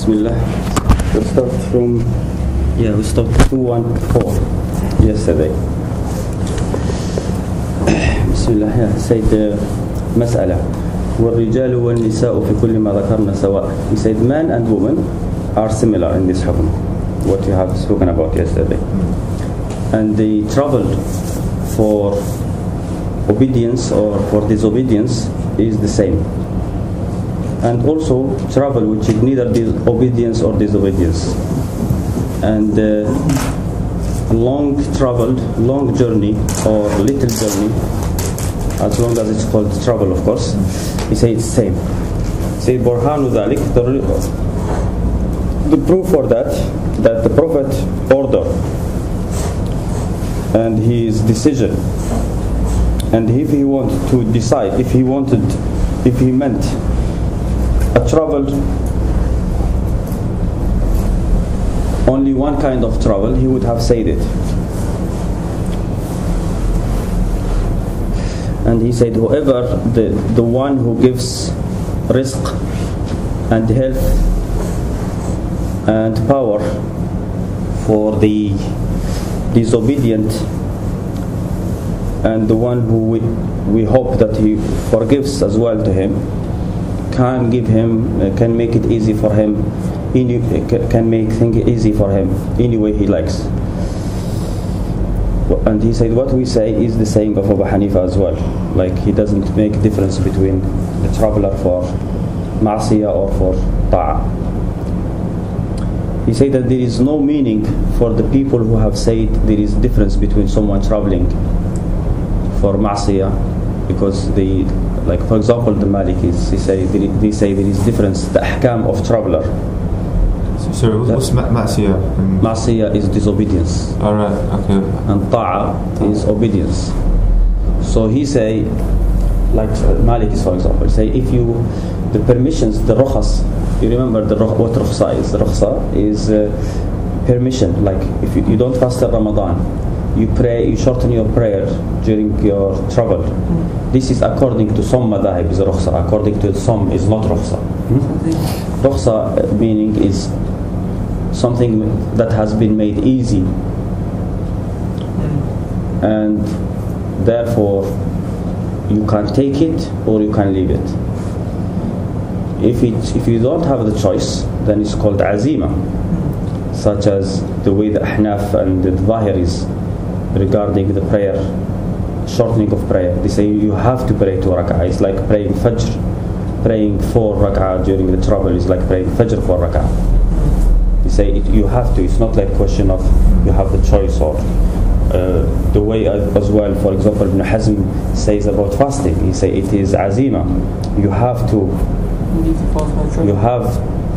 Bismillah. We'll start from, we stopped 214 yesterday. Bismillah. Said مسألة والرجال والنساء في كل ما ذكرنا سواء. He said man and woman are similar in this hukm, what you have spoken about yesterday. And they traveled for obedience or for disobedience is the same. And also travel which is neither obedience or disobedience. And long traveled, long journey or little journey, as long as it's called travel, of course, he says it's same. Say Burhanu Dhalik, the proof for that the Prophet ordered and his decision, and if he wanted to decide, if he meant a travel, only one kind of travel, he would have said it. And he said, whoever the one who gives rizq and health and power for the disobedient, and the one who we hope that he forgives as well to him, can make it easy for him, can make things easy for him any way he likes. And he said what we say is the saying of Abu Hanifa as well, like he doesn't make difference between the traveler for ma'siyah or for ta'ah. He said that there is no meaning for the people who have said there is difference between someone traveling for ma'siyah, because they, like for example the Malikis, they say there is difference, the ahkam of traveler. Sorry, what's ma'siyah? Ma'siyah is disobedience. Alright, okay. And ta'ah is obedience. So he say, like Malikis for example, say if you, the permissions, the rukhas, you remember what rukhsa is? Rukhsa is permission, like if you don't fast in Ramadan, you pray, you shorten your prayer during your travel. This is according to some madhahib is rukhsa, according to some is not rukhsa. Rukhsa meaning is something that has been made easy, and therefore you can take it or you can leave it. If you don't have the choice, then it's called azima, such as the way the Ahnaf and the Zahir is regarding the prayer, shortening of prayer. They say you have to pray 2 rak'ah. It's like praying Fajr. Praying 4 rak'ah during the travel is like praying Fajr 4 rak'ah. They say you have to. It's not like a question of you have the choice, or the way as well. For example, Ibn Hazm says about fasting. He say it is azima. You have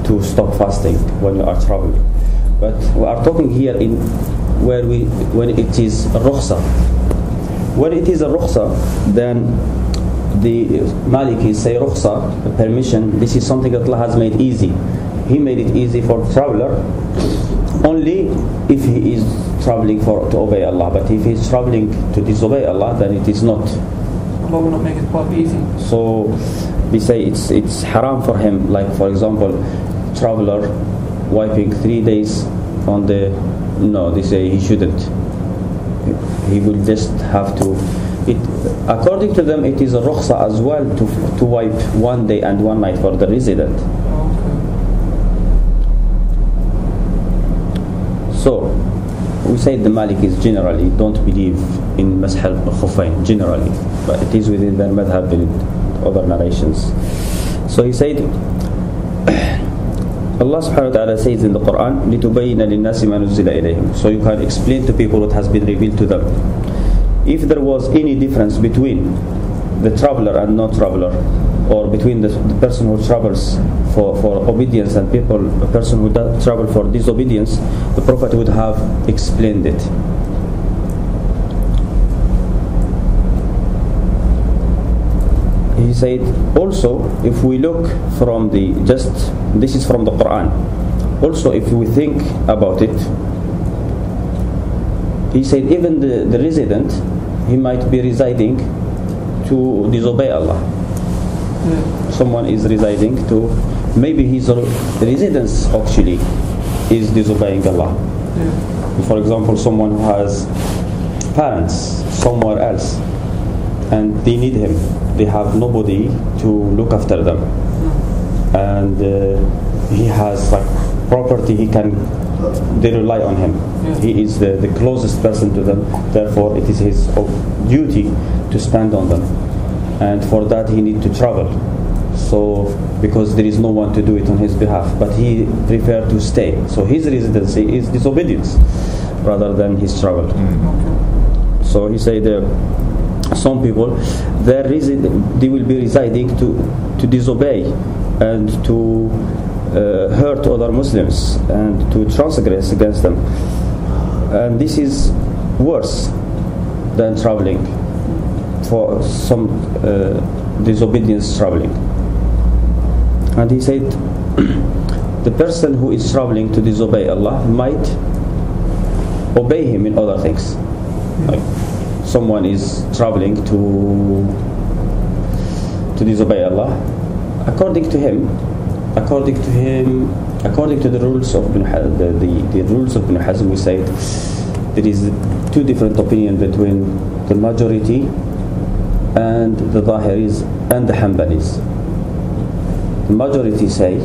to stop fasting when you are traveling. But we are talking here in when it is a rukhsa. When it is a rukhsa, then the Malikis say rukhsa, permission, this is something that Allah has made easy. He made it easy for the traveler only if he is traveling to obey Allah. But if he is traveling to disobey Allah, then it is not. Allah will not make it quite easy. So we say it's haram for him. Like for example, traveler wiping 3 days on the, no, they say he shouldn't. He will just have to. According to them, it is a rukhsa as well to wipe 1 day and 1 night for the resident. So we say the Malikis generally don't believe in Masah al-Khuffayn generally, but it is within their madhab in other narrations. So he said, Allah subhanahu wa ta'ala says in the Quran, لِتُبَيِّنَ لِلنَّاسِ مَا نُزِّلَ إِلَيْهِمْ, so you can explain to people what has been revealed to them. If there was any difference between the traveler and non-traveler, or between the person who travels for obedience and a person who does travel for disobedience, the Prophet would have explained it. He said also, if we look from this is from the Quran, also if we think about it, he said even the resident, he might be residing to disobey Allah. Someone is residing to maybe his residence actually is disobeying Allah. For example, someone who has parents somewhere else and they need him, they have nobody to look after them, and he has like property, they rely on him. He is the closest person to them, therefore it is his duty to spend on them, and for that he need to travel. So because there is no one to do it on his behalf, but he preferred to stay, so his residency is disobedience rather than his travel. So he said some people they will be residing to disobey and to hurt other Muslims and to transgress against them, and this is worse than traveling for some disobedience traveling. And he said the person who is traveling to disobey Allah might obey him in other things. Like someone is traveling to disobey Allah, according to the rules of Ibn Hazm, the rules of Ibn Hazm, we said there is two different opinions between the majority and the Zahiris and the Hanbalis. The majority say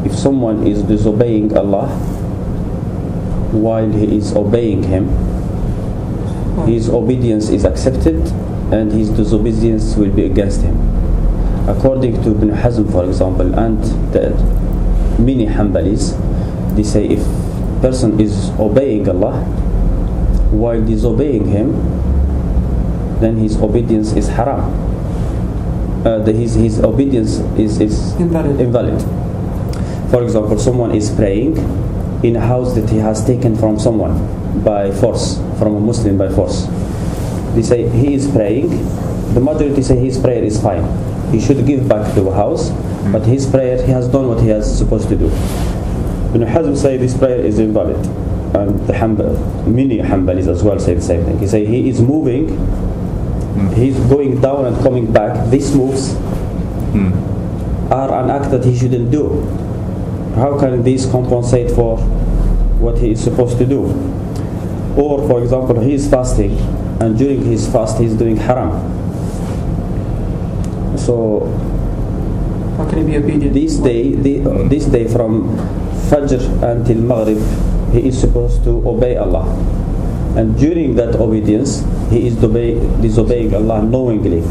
if someone is disobeying Allah while he is obeying him, his obedience is accepted and his disobedience will be against him. According to Ibn Hazm, for example, and the many Hanbalis, they say if person is obeying Allah while disobeying him, then his obedience is haram. His obedience is invalid. For example, someone is praying in a house that he has taken from someone by force, from a Muslim by force. They say he is praying, the majority say his prayer is fine, he should give back to the house, but his prayer, he has done what he has supposed to do. Ibn Hazm say this prayer is invalid, and many Hanbalis as well say the same thing. He say he is moving, he's going down and coming back, these moves are an act that he shouldn't do. How can these compensate for what he is supposed to do? Or for example, he is fasting and during his fast he is doing haram. So how can he be obedient? This day from Fajr until Maghrib he is supposed to obey Allah, and during that obedience he is disobeying Allah knowingly.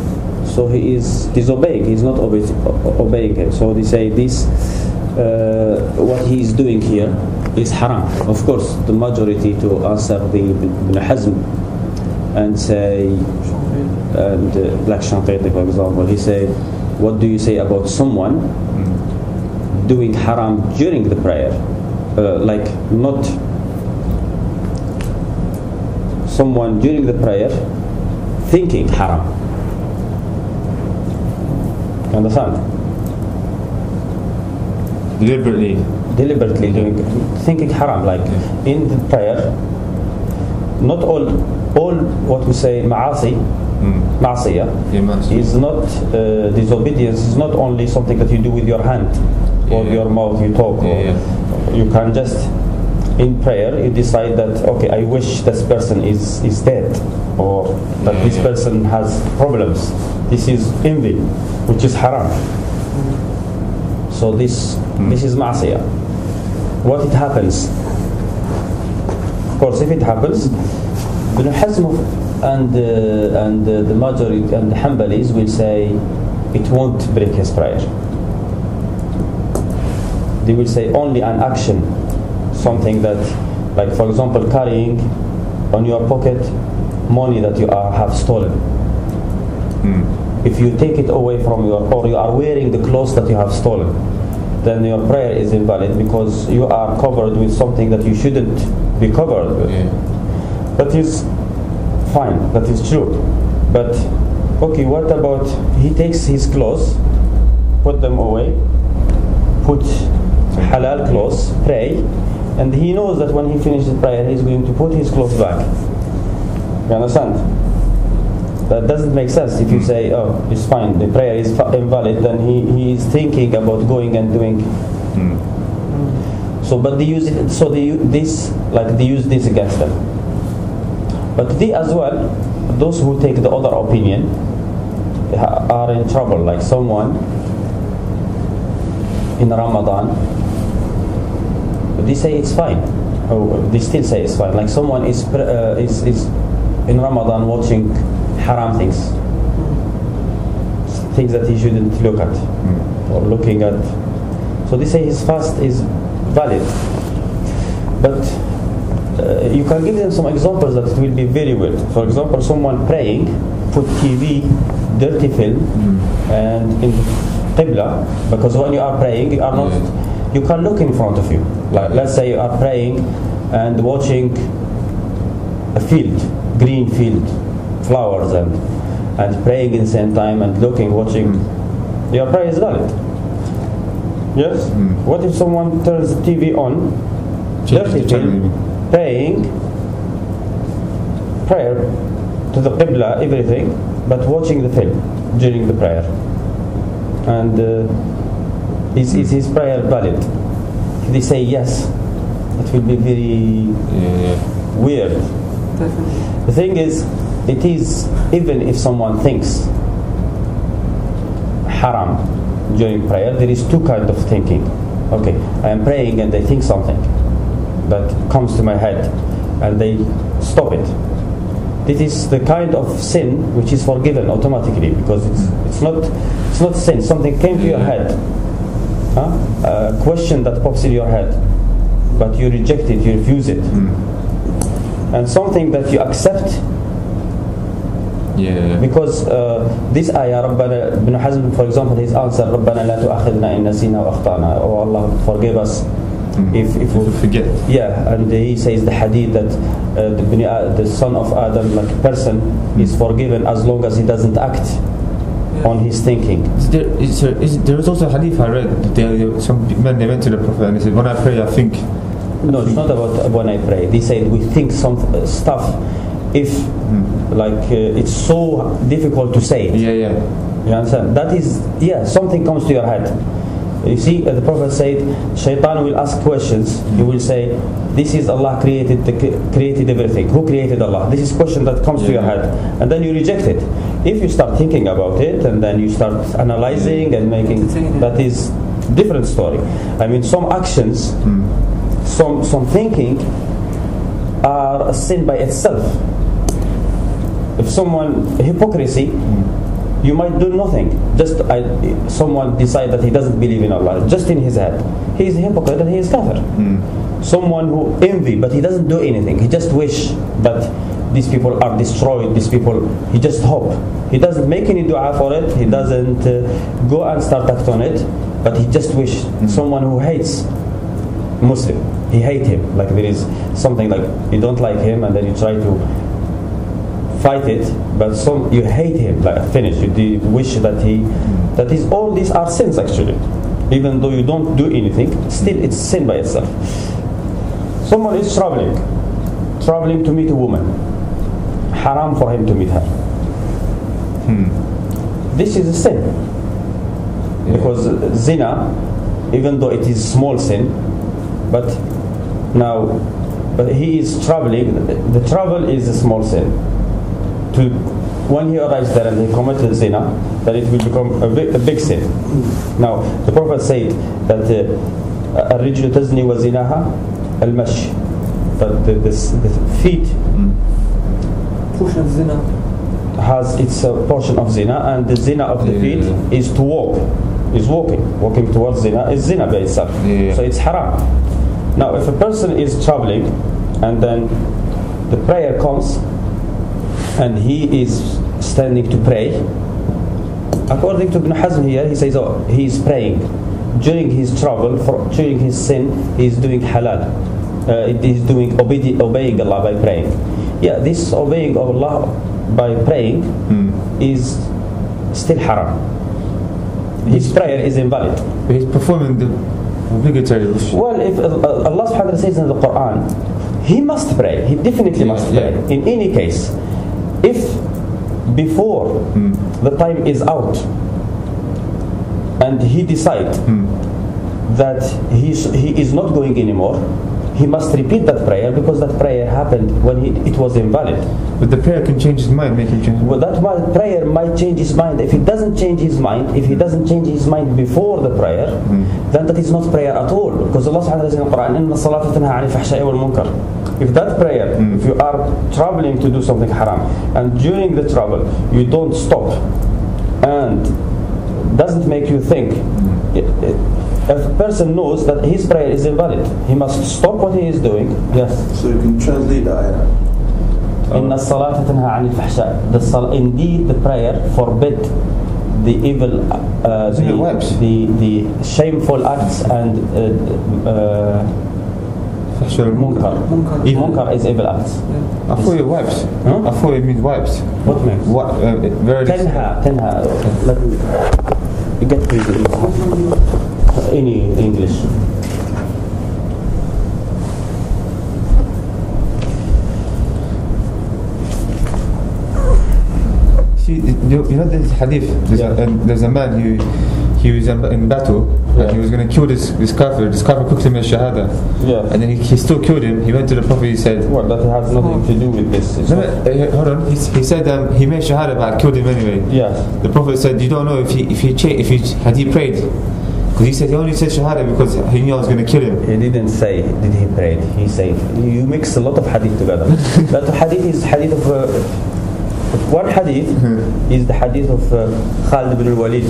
So he is disobeying, he is not obeying him. So they say this what he is doing here is haram. Of course, the majority to answer the Ibn Hazm and say, and like Shanqiti for example, he said, what do you say about someone doing haram during the prayer? Like not someone during the prayer thinking haram. You understand? Deliberately doing, thinking haram, like in the prayer, not all what we say ma'asiyah is not disobedience, is not only something that you do with your hand or your mouth, you talk, or you can just in prayer you decide that okay, I wish this person is dead, or that this person has problems. This is envy, which is haram. So this is ma'asiyah. What it happens? Of course, if it happens, Ibn Hazm and the majority and the Hanbalis will say it won't break his prayer. They will say only an action, something that, like for example, carrying on your pocket money that you have stolen. If you take it away from or you are wearing the clothes that you have stolen, then your prayer is invalid because you are covered with something that you shouldn't be covered with. That is fine, that is true. But okay, what about he takes his clothes, put them away, put halal clothes, pray, and he knows that when he finishes prayer he's going to put his clothes back. You understand? that doesn't make sense. If you say, oh, it's fine, the prayer is invalid, then he is thinking about going and doing. So, but they use it. So they use this against them. But they as well, those who take the other opinion are in trouble. Like someone in Ramadan, they say it's fine. Or they still say it's fine. Like someone is in Ramadan watching haram things that he shouldn't look at or looking at. So they say his fast is valid. But you can give them some examples that it will be very weird. For example, someone praying, put TV, dirty film, and in Qibla, because when you are praying, you are not, you can look in front of you. Like let's say you are praying and watching a field, green field, flowers, and praying in the same time and watching. Your prayer is valid. Yes? What if someone turns the TV on, dirty film, praying, prayer to the Qibla, everything, but watching the film during the prayer? And is his prayer valid? If they say yes, it will be very weird. Definitely. The thing is, it is, even if someone thinks haram during prayer, there is two kinds of thinking. Okay, I am praying and I think something that comes to my head and they stop it. This is the kind of sin which is forgiven automatically, because it's not sin. Something came to your head, a question that pops in your head, but you reject it, you refuse it, and something that you accept. Because this ayah, Rabbana, Ibn Hazm, for example, his answer, Rabbana la tu'akhidna in nasina wa akhtana. Oh Allah, forgive us if we forget. Yeah, and he says the hadith that the son of Adam, like a person, is forgiven as long as he doesn't act on his thinking. There was also a hadith I read. Some men, they went to the Prophet and they said, when I pray, I think. No, it's not about when I pray. They said we think some stuff. If it's so difficult to say it. You understand? That is, something comes to your head. You see, the Prophet said, Shaitan will ask questions. He will say, this is Allah created everything. Who created Allah? This is a question that comes to your head. And then you reject it. If you start thinking about it and then you start analyzing and making, that is different story. I mean, some actions, some thinking are a sin by itself. If someone, hypocrisy, you might do nothing. Just someone decide that he doesn't believe in Allah, just in his head. He is a hypocrite and he is kafir. Someone who envy, but he doesn't do anything. He just wish that these people are destroyed. These people, he just hope. He doesn't make any dua for it. He doesn't go and start act on it. But he just wish. Someone who hates Muslim, he hate him. Like there is something like you don't like him, and then you try to fight it, but you hate him, like finish. You wish that is all these are sins actually. Even though you don't do anything, still it's sin by itself. Someone is traveling to meet a woman. Haram for him to meet her. This is a sin. Because zina, even though it is small sin, but he is traveling. The travel is a small sin. When he arrives there and he committed zina, then it will become a big sin. Now, the Prophet said that الرجل تزني وزناها المشي, that the feet portion of zina has its portion of zina, and the zina of the feet is to walk, is walking towards zina is zina by itself. So it's haram. Now, if a person is traveling and then the prayer comes and he is standing to pray, according to Ibn Hazm here, he says, he is praying. During his travel, during his sin, he is doing halal. He is doing obeying Allah by praying. This obeying of Allah by praying is still haram. His prayer is invalid. But he's performing the obligatory ritual. Well, if Allah subhanahu wa ta'ala says in the Quran, he must pray. He definitely must pray. In any case, if before the time is out and he decide that he is not going anymore, he must repeat that prayer because that prayer happened when it was invalid. But the prayer can change his mind, make him change his mind. Well, that prayer might change his mind. If it doesn't change his mind, if he doesn't change his mind before the prayer, then that is not prayer at all. Because Allah subhanahu wa ta'ala says in the Quran, إِنَّ الصَّلَاةَ تَنْهَى عَنِ الْفَحْشَاءِ وَالْمُنكَرِ. If that prayer, if you are traveling to do something haram, and during the travel you don't stop, and doesn't make you think, if a person knows that his prayer is invalid, he must stop what he is doing. Yes. So you can translate the ayah. إن الصلاة تنهى عن الفحشاء. Indeed, the prayer forbid the evil, the shameful acts and munkar. Munkar is evil acts. I thought it wipes. Huh? I thought it means wipes. What means? Very Tenha. Let me get to any English. You know this hadith, there's a man, he was in battle, and he was going to kill this kafir. This kafir cooked him as shahada, and then he still killed him. He went to the Prophet, he said, well, that has nothing to do with this. Hold on, he said he made shahada, but I killed him anyway. The Prophet said, you don't know if he prayed, because he said he only said shahada because he knew I was going to kill him. He didn't say did he prayed. He said, you mix a lot of hadith together. That hadith is hadith of one hadith is the hadith of Khalid ibn al-Walid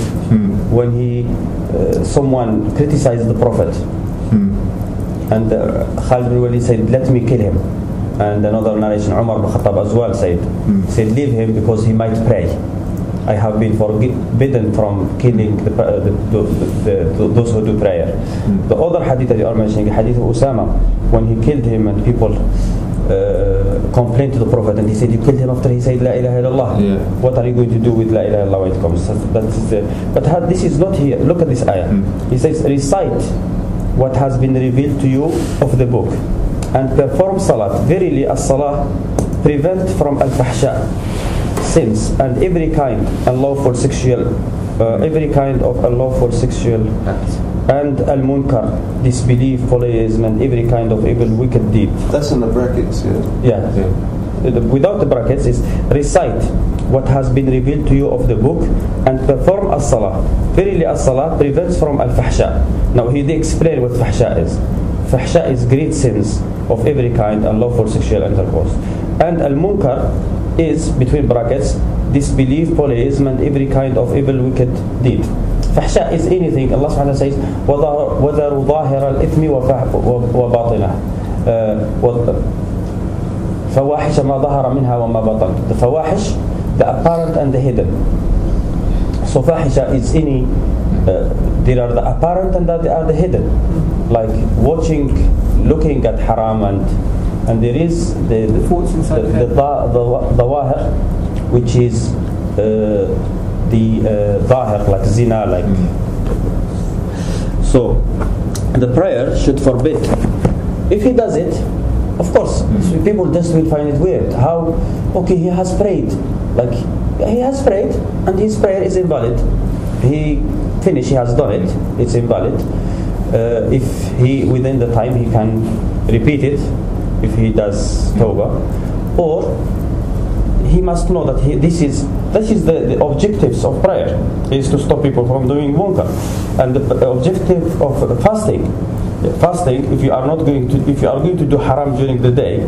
when someone criticized the Prophet, and Khalid ibn al-Walid said, let me kill him. And another narration, Umar ibn Khattab as well said leave him because he might pray. I have been forbidden from killing those who do prayer. The other hadith that you are mentioning, hadith of Usama, when he killed him and people complained to the Prophet, and he said, you killed him after he said La ilaha illallah. What are you going to do with La ilaha illallah when it comes? But this is not here. Look at this ayah. He says, recite what has been revealed to you of the book and perform salat. Verily as-salah prevent from al-fahsha, sins, and every kind unlawful sexual acts, and al-munkar, disbelief, polytheism, and every kind of evil, wicked deed. That's in the brackets, Without the brackets is recite what has been revealed to you of the book and perform as-salah. Verily as-salah prevents from al-fahsha. Now he explain what fahsha is. Fahsha is great sins of every kind, unlawful sexual intercourse. And al-munkar is, between brackets, disbelief, polytheism, and every kind of evil, wicked deed. Fahsha is anything. Allah subhanahu wa ta'ala says, وَذَرُوا ظَاهِرَ الْإِثْمِ وَبَاطِنَهُ فواحش ما ظهر منها وما بطن. The fawahish, the apparent and the hidden. So fahisha is any, there are the apparent and there are the hidden, like looking at haram, and there is the wahir, which is the zahir, like zina, like. So the prayer should forbid. If he does it, of course, people just will find it weird. How? Okay, he has prayed. Like, he has prayed, and his prayer is invalid. He finished, he has done it, it's invalid. If he, within the time, he can repeat it, if he does tawbah. Or, he must know that this is the objectives of prayer, is to stop people from doing munkar. And the objective of fasting, if you are going to do haram during the day,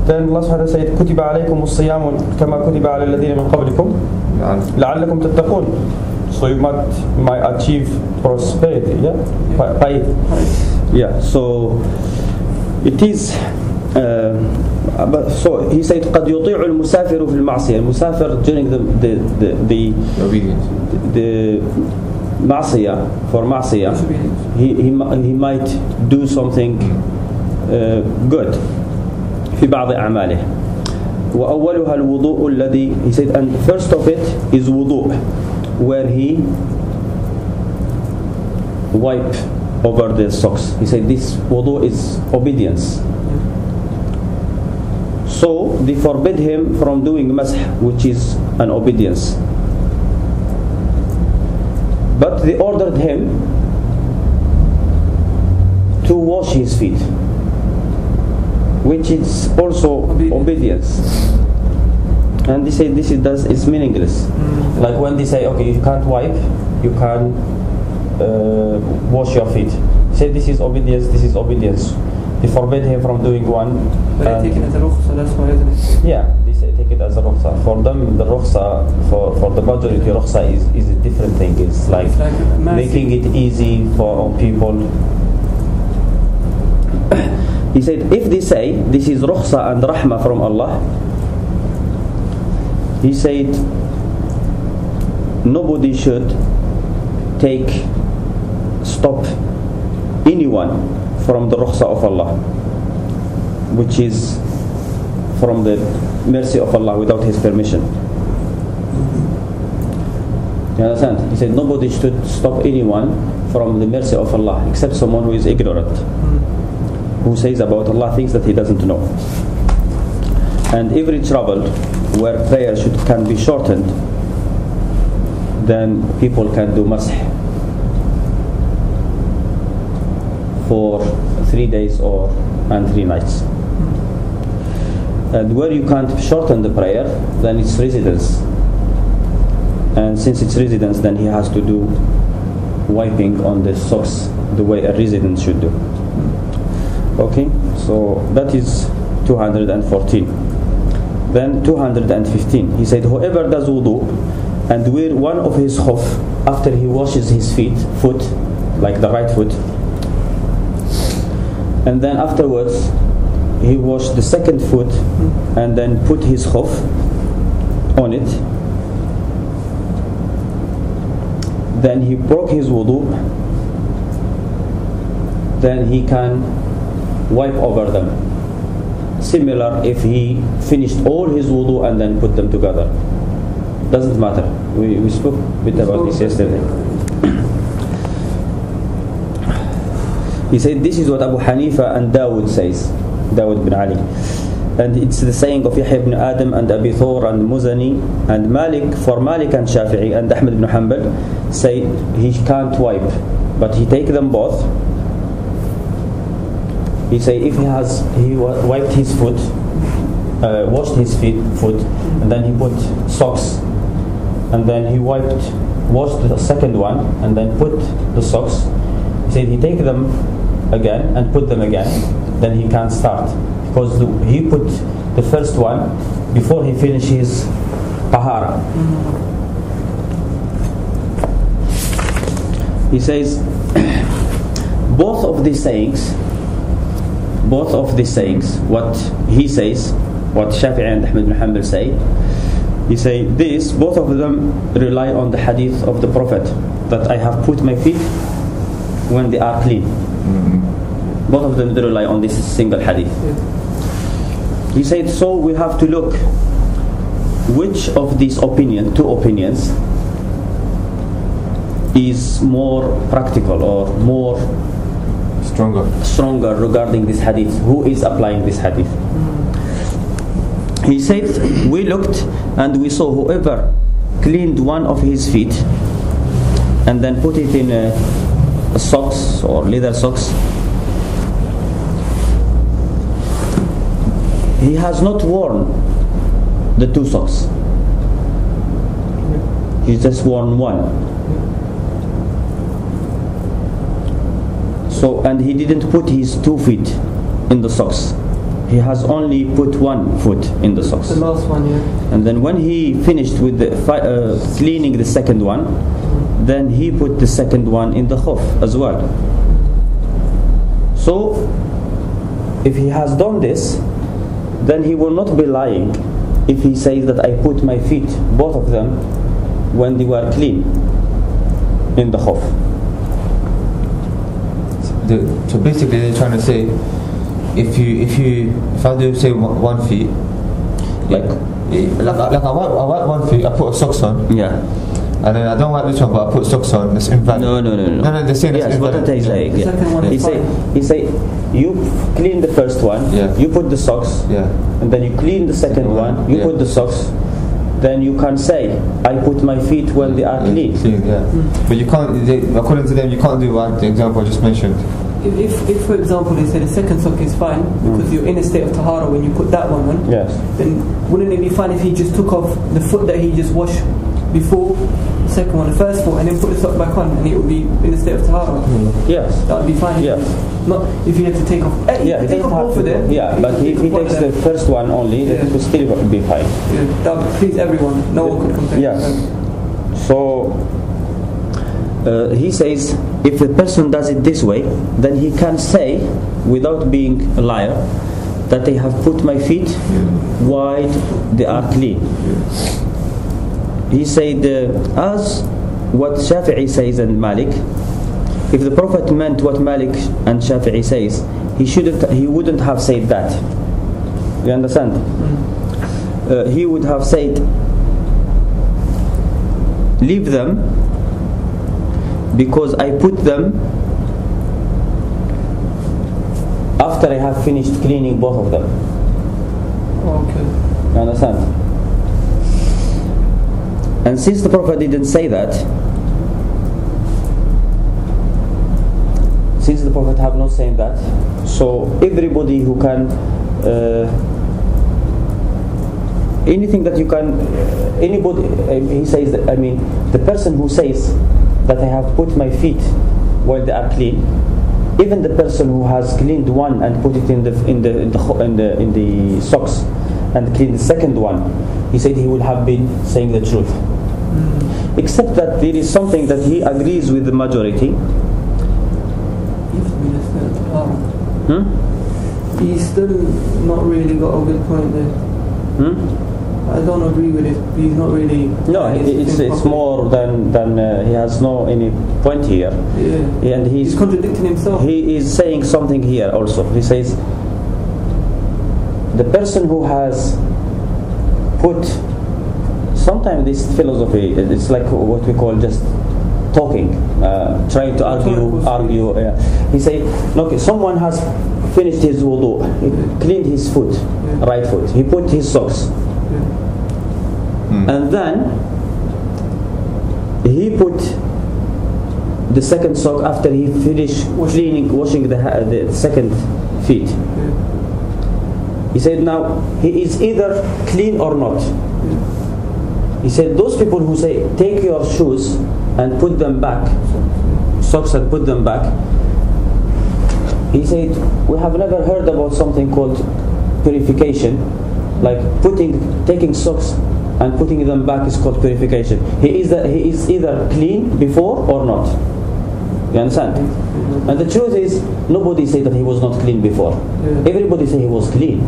then Allah subhanahu wa ta'ala said, كُتِبَ عَلَيْكُمُ الصِّيَامُ كَمَا كُتِبَ عَلَى الَّذِينَ مِنْ قَبْلِكُمْ لَعَلَّكُمْ تَتَّقُونَ. So you might achieve prosperity, by it. So it is. So he said, قد يطيع المسافر في المعصية. المسافر during the معصية, for معصية, he might do something good في بعض أعماله. وأولها الوضوء الذي, he said, and first of it is wudu, where he wipe over the socks. He said this wudu is obedience. So they forbid him from doing masah, which is an obedience. But they ordered him to wash his feet, which is also obedience. And they say this is meaningless. Like when they say, okay, you can't wipe, you can wash your feet. Say this is obedience, this is obedience. They forbid him from doing one. But they take it as a rukhsa, that's why, isn't it? Yeah, they say take it as a rukhsa. For them, the rukhsa, for the majority, rukhsa is a different thing. It's like making it easy for people. He said, if they say this is rukhsa and rahmah from Allah, he said nobody should stop anyone from the rukhsa of Allah, which is from the mercy of Allah without his permission. You understand? He said nobody should stop anyone from the mercy of Allah except someone who is ignorant, who says about Allah things that he doesn't know. And every trouble where prayer can be shortened, then people can do masah for 3 days and 3 nights. And where you can't shorten the prayer, then it's residence. And since it's residence, then he has to do wiping on the socks the way a resident should do. Okay, so that is 214. Then 215, he said, whoever does wudu and wear one of his khuf after he washes his foot, like the right foot, and then afterwards he washed the second foot and then put his khuf on it, then he broke his wudu, then he can wipe over them. Similar if he finished all his wudu and then put them together. Doesn't matter. We spoke a bit about this yesterday. He said this is what Abu Hanifa and Dawood says, Dawood bin Ali. And it's the saying of Yahya ibn Adam and Abi Thawr and Muzani and Malik, for Malik and Shafi'i and Ahmad ibn Hanbal say he can't wipe, but he take them both. He say if he wiped his foot, washed his foot, and then he put socks, and then he washed the second one, and then put the socks. He said he take them again and put them again, then he can't start, because he put the first one before he finishes tahara. He says both of these sayings, what he says, what Shafi'i and Ahmad ibn Hanbal say, he say this, both of them rely on the hadith of the Prophet, that I have put my feet when they are clean. Both of them rely on this single hadith. He said, so we have to look which of these two opinions is more practical or more stronger regarding this hadith. Who is applying this hadith? He said, we looked and we saw whoever cleaned one of his feet and then put it in a socks or leather socks, he has not worn the two socks. He's just worn one. So, and he didn't put his 2 feet in the socks. He has only put 1 foot in the socks. The last one, yeah. And then when he finished with cleaning the second one, then he put the second one in the khuf as well. So, if he has done this, then he will not be lying if he says that I put my feet, both of them, when they were clean in the khuf. So basically they're trying to say, if I do say 1 feet, like I wipe 1 feet, I put a socks on, yeah, and then I don't wipe this one, but I put socks on. That's invalid. No. No, they're saying Yes, what invalid. he's saying. The second one is He say you clean the first one. Yeah. You put the socks. Yeah. And then you clean the second one. You Yeah. put the socks. Then you can say, I put my feet when they are clean. Yeah. But you can't. According to them, you can't do what the example I just mentioned. If for example they say the second sock is fine because you're in a state of tahara when you put that one on, Yes. then wouldn't it be fine if he just took off the foot that he just washed before the second one, the first foot, and then put the sock back on, and it would be in a state of tahara? Yes. That would be fine. Yes. Not if you had to take off. Yeah, he take doesn't off have both to of them. do- Yeah, but if he takes the first one only, Yeah. it will still be fine. Yeah, that would please everyone. No one could complain. Yeah. So he says, if the person does it this way, then he can say, without being a liar, that I have put my feet while they are clean. He said, as what Shafi'i says and Malik, if the Prophet meant what Malik and Shafi'i says, he wouldn't have said that. You understand? He would have said, leave them because I put them after I have finished cleaning both of them. Okay. You understand? And since the Prophet didn't say that, since the Prophet have not said that, so everybody who can anything that you can anybody he says that, I mean the person who says that I have put my feet while they are clean, even the person who has cleaned one and put it in the socks and cleaned the second one, he said he would have been saying the truth. Except that there is something that he agrees with the majority. He's still not really got a good point there. I don't agree with it. He's not really. No, it's more than he has no any point here. Yeah. And He's contradicting himself. He is saying something here also. He says the person who has put. Sometimes this philosophy, it's like what we call just talking, trying to argue. He say, okay, someone has finished his wudu, he cleaned his foot, right foot, he put his socks, and then he put the second sock after he finished washing the second feet. He said now he is either clean or not. He said those people who say take your shoes and put them back, socks and put them back, he said we have never heard about something called purification, like taking socks and putting them back is called purification. He is either clean before or not. You understand? And the truth is nobody said that he was not clean before. Everybody say he was clean,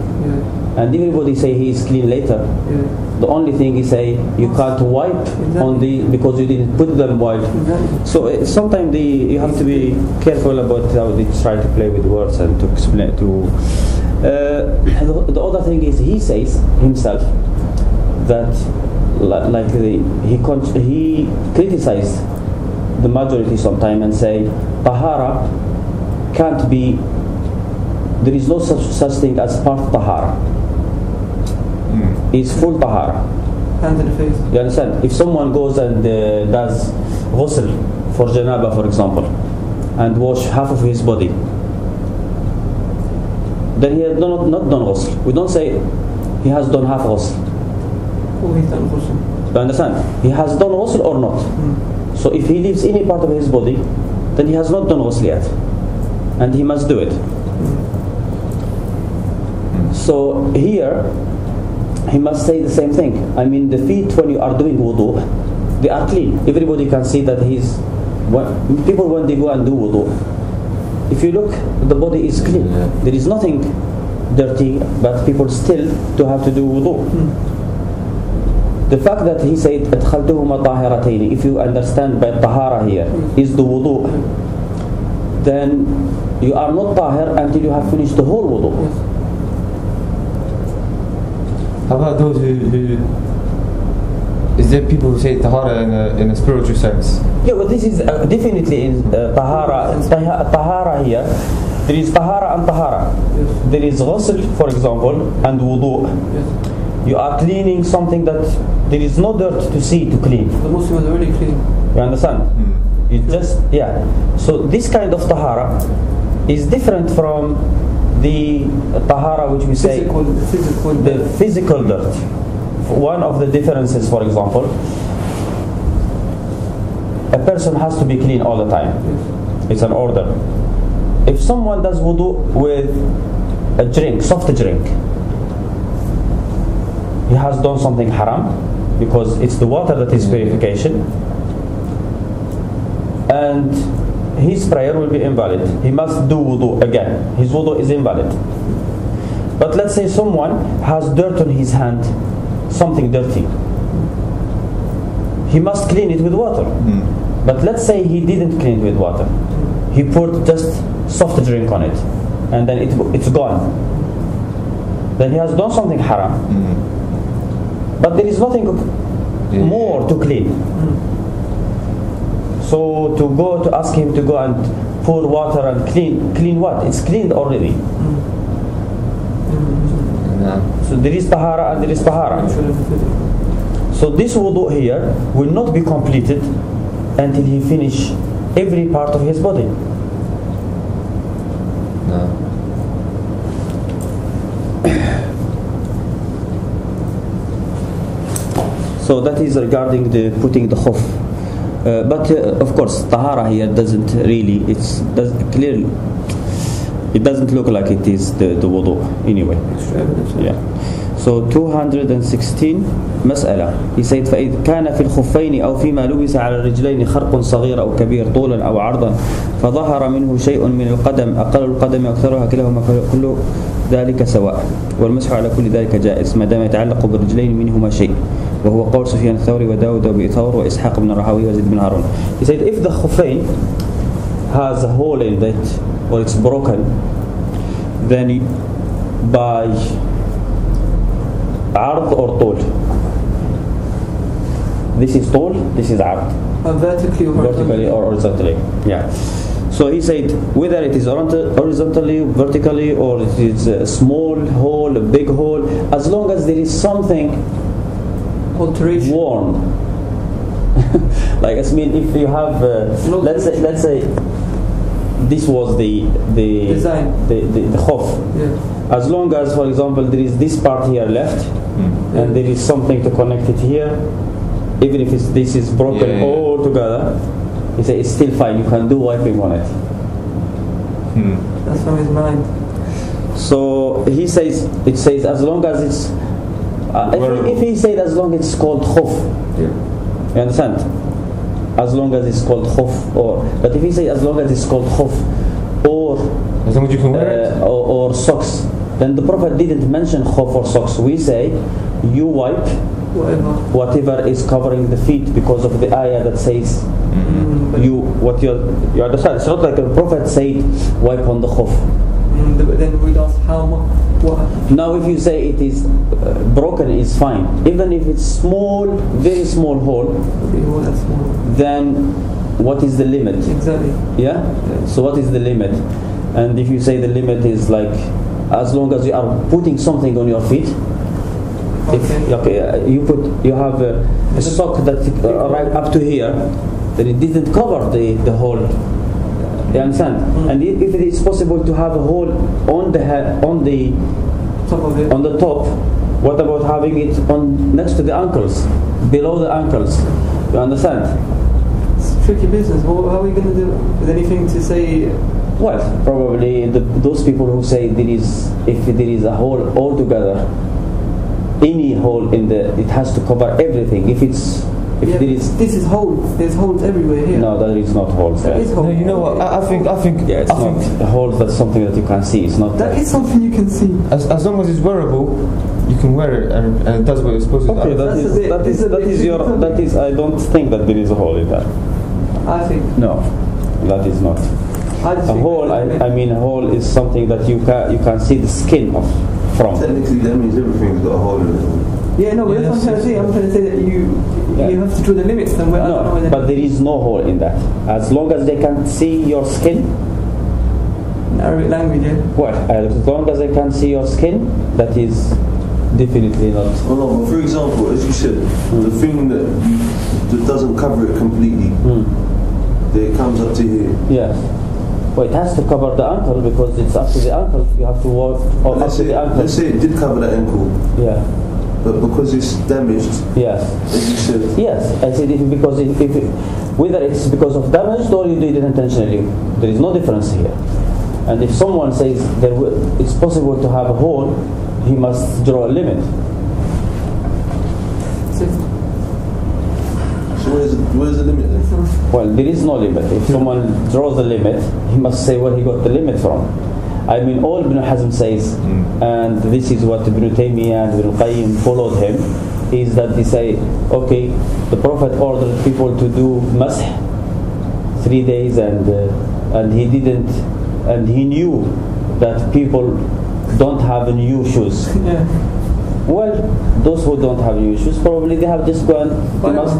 and everybody say he is clean later. The only thing is say you can't wipe on because you didn't put them while. So sometimes you have to be careful about how they try to play with words and to explain to. The other thing is he says himself that like he criticized the majority sometime and say tahara can't be. There is no such thing as part tahara. It's full tahara. Hand in the face. You understand? If someone goes and does ghusl for janaba, for example, and wash half of his body, then he has not done ghusl. We don't say he has done half ghusl. Oh, he's done ghusl. You understand? He has done ghusl or not. So if he leaves any part of his body, then he has not done ghusl yet, and he must do it. So here he must say the same thing. I mean, the feet when you are doing wudu, they are clean. Everybody can see that people when they go and do wudu, if you look, the body is clean. There is nothing dirty, but people still do have to do wudu. The fact that he said أدخلتهما طاهرتين, if you understand by tahara here is the wudu, then you are not tahir until you have finished the whole wudu. How about those who is there people who say tahara in a spiritual sense? Yeah, but this is definitely in tahara here. There is tahara and tahara. Yes. There is ghusl, for example, and wudu. Yes. You are cleaning something that there is no dirt to see to clean. The Muslim is already clean. You understand? It just, yeah. So this kind of tahara is different from the tahara which we say the physical dirt. One of the differences, for example, a person has to be clean all the time. It's an order. If someone does wudu with a drink, soft drink, he has done something haram because it's the water that is purification, and his prayer will be invalid. He must do wudu again. His wudu is invalid. But let's say someone has dirt on his hand, something dirty. He must clean it with water. But let's say he didn't clean it with water. He poured just soft drink on it, and then it's gone. Then he has done something haram. But there is nothing more to clean. So to ask him to go and pour water and clean what? It's cleaned already. So there is tahara and there is tahara. So this wudu here will not be completed until he finish every part of his body. So that is regarding the putting the khuf. But of course, tahara here doesn't really. Clearly, it doesn't look like it is the wudu anyway. Yeah. So 216 مسألة. He said فإذا كان في الخفين أو فيما لبس على الرجلين خرق صغير أو كبير طولا أو عرضا فظهر منه شيء من القدم أقل القدم أكثرها كلاهما كل ذلك سواء والمسح على كل ذلك جائز ما دام يتعلق بالرجلين منهما شيء وهو قول سفيان الثوري وداود وأبي ثور وإسحاق بن راهويه وزيد بن هارون. He said if the khuffain has a hole in it or it's broken, then by عرض or طول. This is طول, this is عرض. Vertically or horizontally. Yeah. So he said whether it is horizontally, vertically, or it is a small hole, a big hole, as long as there is something alteration worn. Like I mean, if you have, let's say, this was the design, the khuf. Yeah. As long as, for example, there is this part here left, and there is something to connect it here, even if this is broken all together, he said it's still fine. You can do wiping on it. That's from his mind. So he says, it says as long as it's. If he said as long as it's called khuf, you understand? As long as it's called khuf, but if he say as long as it's called khuf, or as long as you can wear it, or socks, then the Prophet didn't mention khuf or socks. We say you wipe whatever is covering the feet because of the ayah that says you understand. It's not like the Prophet said wipe on the khuf. But then we'd ask how much. Now if you say it is broken, is fine. Even if it's small, very small hole, then what is the limit? Exactly. Yeah? So what is the limit? And if you say the limit is like as long as you are putting something on your feet, you have a sock that right up to here, then it didn't cover the whole. You understand? And if it is possible to have a hole on the top of it, on the top, what about having it on next to the ankles, below the ankles? You understand? It's tricky business. How are we going to do it? Is anything to say? Well, probably those people who say if there is a hole altogether, any hole it has to cover everything. If there is, this is holes. There's holes everywhere here. No, there is not holes there. No, you know what? I think. Yeah, it's not a hole. That's something that you can see. It's not. That is something you can see. As long as it's wearable, you can wear it, and it does what it's supposed to do. Okay, that is. I don't think that there is a hole in that. I think. No, that is not. A hole. I mean, a hole is something that you can see the skin from. Technically, that means everything's got a hole in it. Yeah, no, but that's what I'm trying to say. I'm trying to say that you have to draw the limits. Then no, but there is no hole in that. As long as they can see your skin. In Arabic language, yeah. Well, as long as they can see your skin, that is definitely not. Well, no, but for example, as you said, the thing that doesn't cover it completely, that it comes up to here. Yeah. Well, it has to cover the ankle because it's up to the ankle. You have to walk up to the ankle. Let's say it did cover the ankle. Yeah. But because it's damaged. Yes. As you said. Yes, I said whether it's because of damage or you did it intentionally, there is no difference here. And if someone says it's possible to have a hole, he must draw a limit. So where's the limit then? Well, there is no limit. If someone draws a limit, he must say where he got the limit from. I mean, all Ibn Hazm says, and this is what Ibn Taymiyyah and Ibn Qayyim followed him, is that they say, okay, the Prophet ordered people to do masih 3 days, and he didn't, and he knew that people don't have new shoes. Yeah. Well, those who don't have new shoes, probably they have just gone.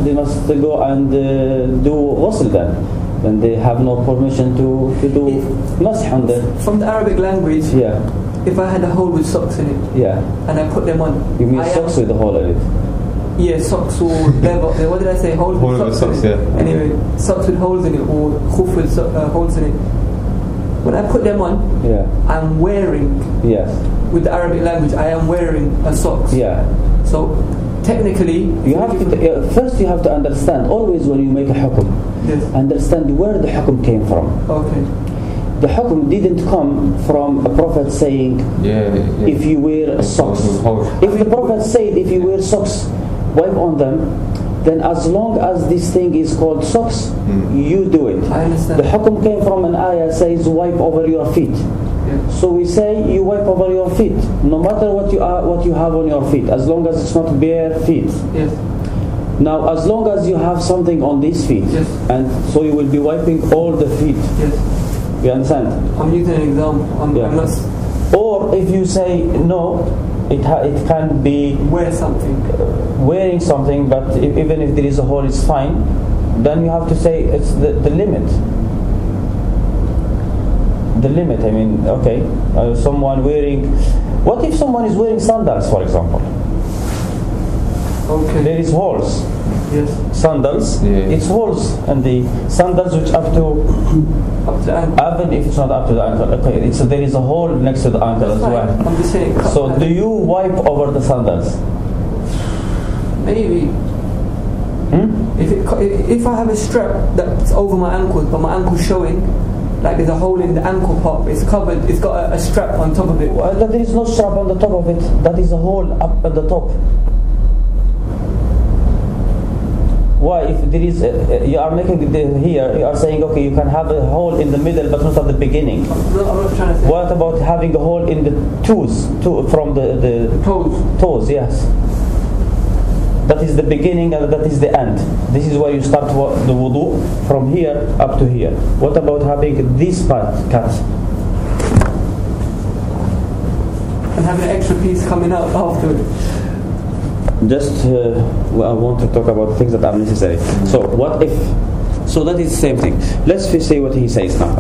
They must go and do ghusl then. And they have no permission to do masih on them. From the Arabic language, yeah. If I had a hole with socks in it, yeah, and I put them on, you mean socks with a hole in it? Yeah, socks or leather. What did I say? Holes with socks. Yeah. Anyway, socks with holes in it, or khuf with holes in it. When I put them on, yeah, I'm wearing. Yes. With the Arabic language, I am wearing a socks. Yeah. So technically, you have to first you have to understand. Always when you make a hukum, yes, understand where the hukum came from. Okay. The hukum didn't come from a prophet saying, if you wear socks. If the prophet said, if you wear socks, wipe on them, then as long as this thing is called socks, you do it. I understand. The hukum came from an ayah says, wipe over your feet. Yeah. So we say you wipe over your feet, no matter what you have on your feet, as long as it's not bare feet. Yes. Now, as long as you have something on these feet, yes, and so you will be wiping all the feet. Yes. You understand? I'm using an example. I'm not. Or if you say no, it can be wearing something, but even if there is a hole, it's fine. Then you have to say it's the limit. The limit. I mean, okay, someone wearing. What if someone is wearing sandals, for example? Okay. There is holes. Yes. Sandals. Yeah. It's holes, and the sandals which up to the ankle. Even if it's not up to the ankle, okay. There is a hole next to the ankle as well. I'm just saying. So do you wipe over the sandals? Maybe. If I have a strap that's over my ankles, but my ankle's showing, like there's a hole in the ankle part, it's covered, it's got a strap on top of it. Well, there is no strap on the top of it. That is a hole up at the top. Why? If there is, you are making here, you are saying, okay, you can have a hole in the middle, but not at the beginning. I'm not trying to say. What about having a hole in the toes, from the toes? Toes, yes. That is the beginning and that is the end. This is where you start the wudu, from here up to here. What about having this part cut? And having an extra piece coming out after. Just I want to talk about things that are necessary. So what if? So that is the same thing. Let's say what he says now.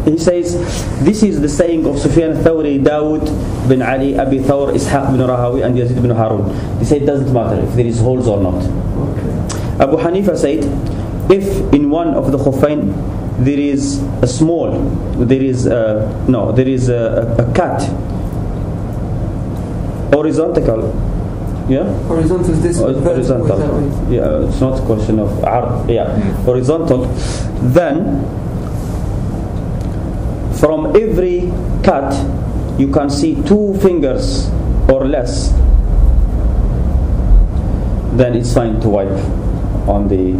He says, this is the saying of Sufyan al-Thawri, Dawood bin Ali, Abi Thawr, Ishaq bin Rahawi, and Yazid bin Harun. They say it doesn't matter if there is holes or not. Okay. Abu Hanifa said, if in one of the khuffain there is a small, there is a cut, horizontal. Yeah? Horizontal is this. Horizontal. Yeah, it's not a question of ard. Yeah. Horizontal. Then from every cut you can see 2 fingers or less. Then it's fine to wipe on the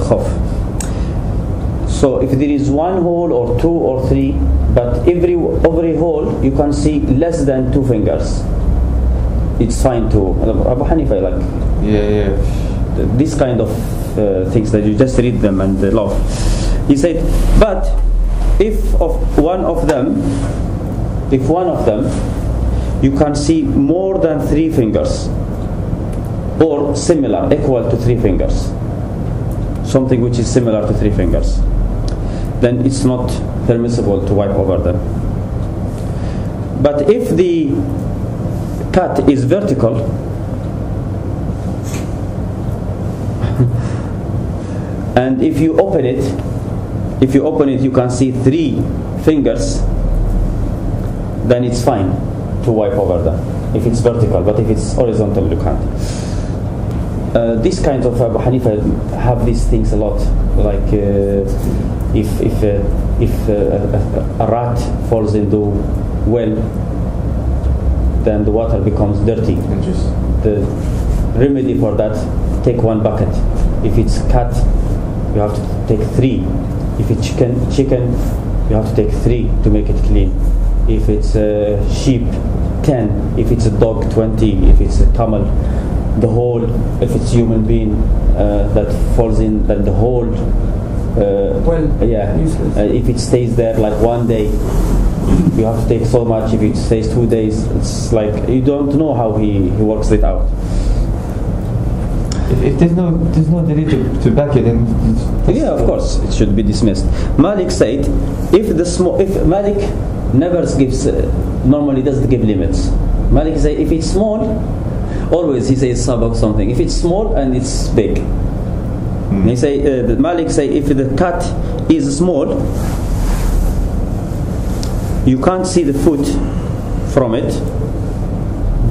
khuf. So if there is 1 hole or 2 or 3, but every hole you can see less than 2 fingers, it's fine to. Abu Hanifa this kind of things that you just read them and love. He said, but if one of them you can see more than 3 fingers or similar, equal to 3 fingers, something which is similar to 3 fingers, then it's not permissible to wipe over them. But if the cut is vertical, and if you open it you can see 3 fingers, then it's fine to wipe over them if it's vertical, but if it's horizontal you can't. These kinds of Abu Hanifa have these things a lot, like if a rat falls into well, then the water becomes dirty. The remedy for that, take 1 bucket. If it's cat, you have to take 3. If it's chicken, you have to take 3 to make it clean. If it's sheep, 10. If it's a dog, 20. If it's a camel, the whole. If it's human being that falls in, then the whole. If it stays there like 1 day, you have to take so much. If it stays 2 days, it's like you don't know how he works it out. If there's no need to back it, then of course it should be dismissed. Malik said, if Malik never gives, normally doesn't give limits. Malik said if it's small, always he says sabak something. If it's small and it's big, he say Malik say if the cut is small, you can't see the foot from it,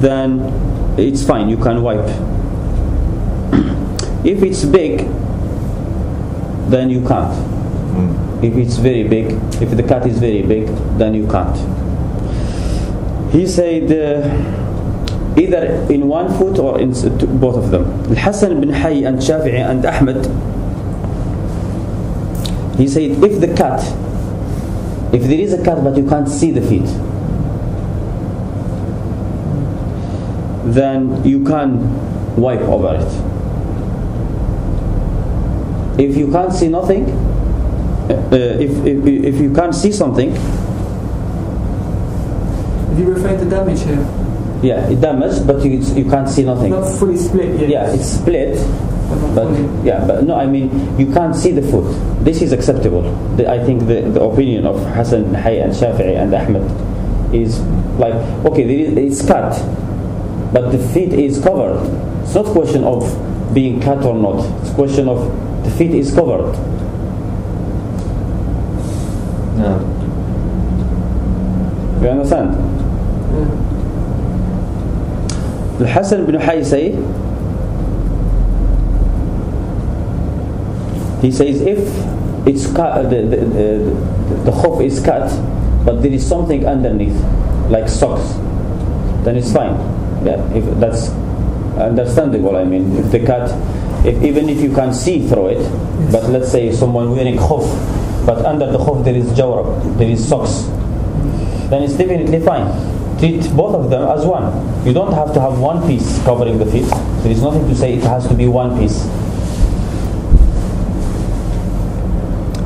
then it's fine. You can wipe. If it's big, then you can't. If it's very big, if the cut is very big, then you can't. He said either in 1 foot or in both of them. Al-Hasan bin Hayy and Shafi'i and Ahmed, he said if there is a cut but you can't see the feet, then you can wipe over it. If you can't see nothing, if you can't see something, if you refer to damage here, it damaged, but you can't see nothing. Not fully split yet. Yeah, it's split, but no, I mean you can't see the foot. This is acceptable. I think the opinion of Hasan bin Hayy and Shafi'i and Ahmed is like, okay, it's cut, but the feet is covered. It's not a question of being cut or not. It's a question of the feet is covered. No. You understand? The Hasan bin Hayy say, he says if it's cut, the khuf is cut, but there is something underneath, like socks, then it's fine. If that's understandable. I mean, if the cut, even if you can see through it, but let's say someone wearing khuf, but under the khuf there is jawrab, there is socks, then it's definitely fine. Treat both of them as one. You don't have to have one piece covering the feet. There is nothing to say it has to be one piece.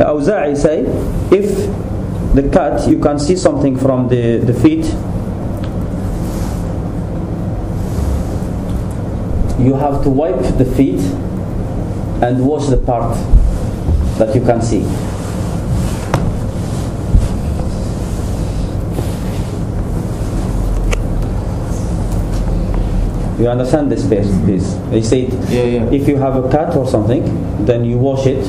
Awza'i say, if the cut, you can see something from the feet, you have to wipe the feet and wash the part that you can see. You understand this base? They say if you have a cut or something, then you wash it,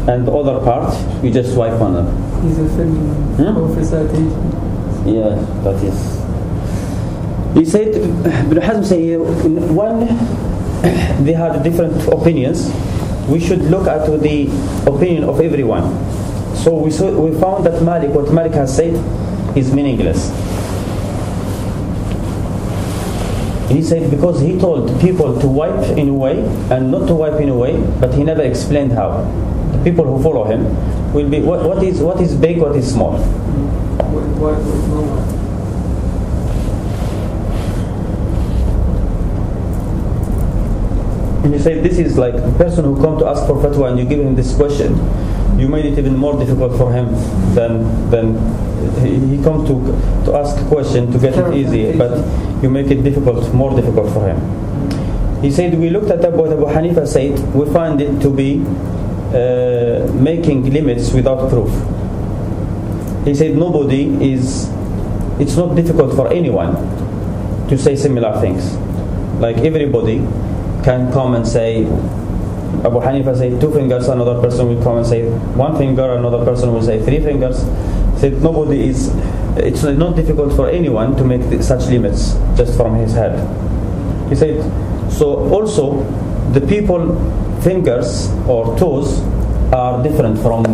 and the other part you just wipe on them. He's a film citation. Yeah, that is. He said, Ibn Hazm say, when they had different opinions, we should look at the opinion of everyone. So we found that what Malik has said is meaningless. He said because he told people to wipe in a way and not to wipe in a way, but he never explained how. The people who follow him will be what is big, what is small. And he said this is like a person who come to ask for fatwa and you give him this question. you made it even more difficult for him than he come to ask a question to get it easy, but you make it more difficult for him. He said, we looked at what Abu Hanifa said, we find it to be making limits without proof. He said it's not difficult for anyone to say similar things. Like everybody can come and say, Abu Hanifa said 2 fingers, another person will come and say 1 finger, another person will say 3 fingers. He said it's not difficult for anyone to make such limits just from his head. He said, so also the people fingers or toes are different from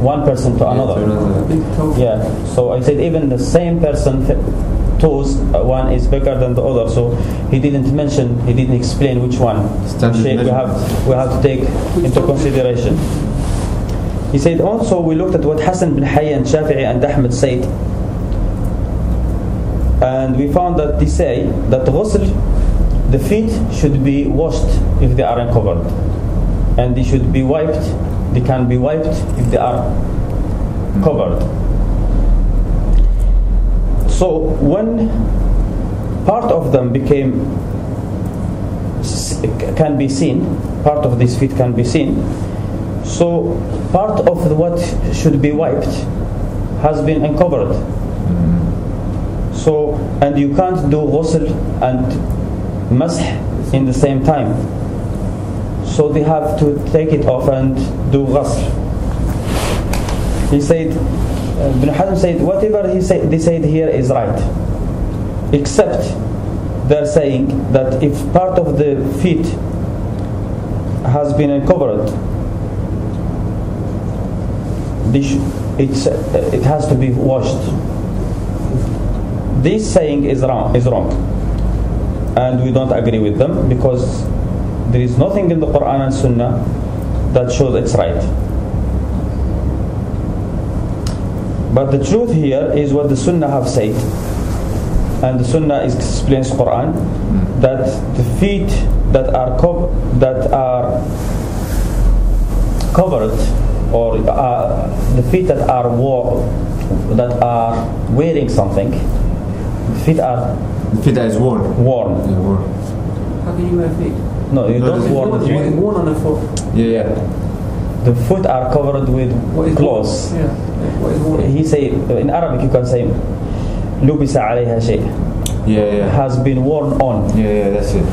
one person to another. Yeah. So I said even the same person toes, one is bigger than the other. So he didn't explain which one we have to take into consideration. He said also we looked at what Hassan bin Hayy and Shafi'i and Ahmed said, and we found that they say that the feet should be washed if they are uncovered, and they should be wiped. They can be wiped if they are covered. So when part of them can be seen, part of these feet can be seen, so part of what should be wiped has been uncovered. So, and you can't do ghusl and masah in the same time. So they have to take it off and do ghusl. He said, Ibn Hazm said, whatever they said here is right, except they're saying that if part of the feet has been uncovered, it has to be washed. This saying is wrong, and we don't agree with them because there is nothing in the Quran and Sunnah that shows it's right. But the truth here is what the Sunnah have said, and the Sunnah explains Quran that the feet that are covered, or the feet that are wearing something, the feet that is worn. Yeah, worn. How can you wear feet? No, you don't wear the feet. Worn on the foot. Yeah. The foot are covered with clothes. Yeah. What is worn? He say in Arabic you can say لُبِسَ عَلَيْهَا شَيْء. Yeah. Has been worn on. Yeah, that's it.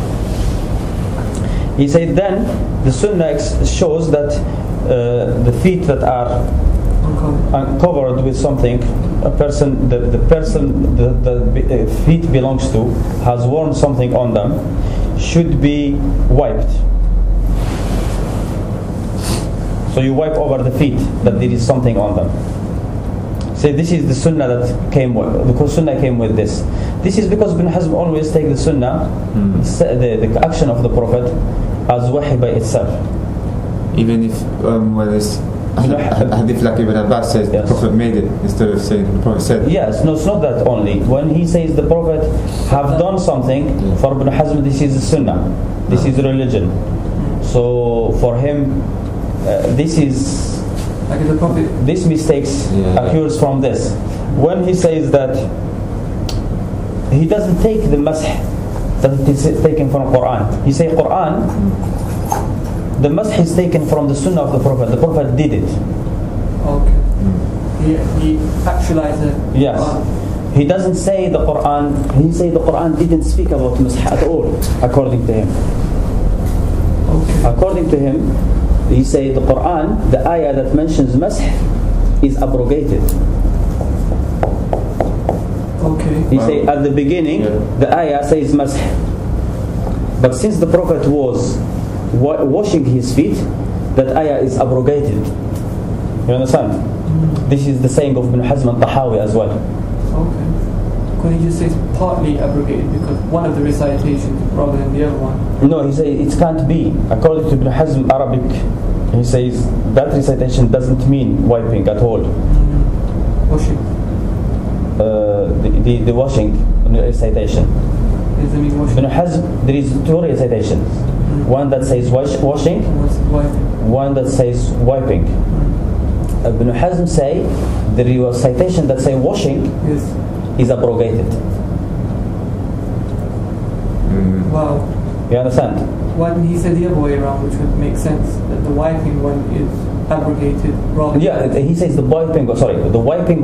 He said then the Sunnah shows that the feet that are uncovered with something, the feet belongs to has worn something on them, should be wiped. So you wipe over the feet that there is something on them. So this is the Sunnah that came with, because Sunnah came with this. This is because Ibn Hazm always take the Sunnah, the action of the Prophet, as wahi by itself. Even if when it's hadith like Ibn Abbas says, yes, the Prophet made it instead of saying the Prophet said. Yes, no, it's not that only. When he says the Prophet have done something, for Ibn Hazm this is the Sunnah, this is religion. So for him, this is like the Prophet. This mistakes occurs from this. When he says that he doesn't take the masah that it is taken from Quran. He say Quran, the masah is taken from the Sunnah of the Prophet. The Prophet did it. Okay. He actualized it. Yes. He doesn't say the Quran. He say the Quran didn't speak about masah at all, according to him. Okay. According to him, he say the Quran, the ayah that mentions masah is abrogated. Okay. He say at the beginning, the ayah says masah, but since the Prophet was washing his feet, that ayah is abrogated. You understand? This is the saying of Ibn Hazm and Tahawi as well. Okay. Could he just say it's partly abrogated because one of the recitations rather than the other one? No, he say it can't be. According to Ibn Hazm Arabic, he says that recitation doesn't mean wiping at all. Washing. The washing recitation. Does it mean washing? Ibn Hazm, there is 2 recitations. One that says washing, one that says wiping. Ibn Hazm say the recitation that say washing is abrogated. Wow. You understand? Why didn't he say the other way around, which would make sense, that the wiping one is abrogated rather he says the wiping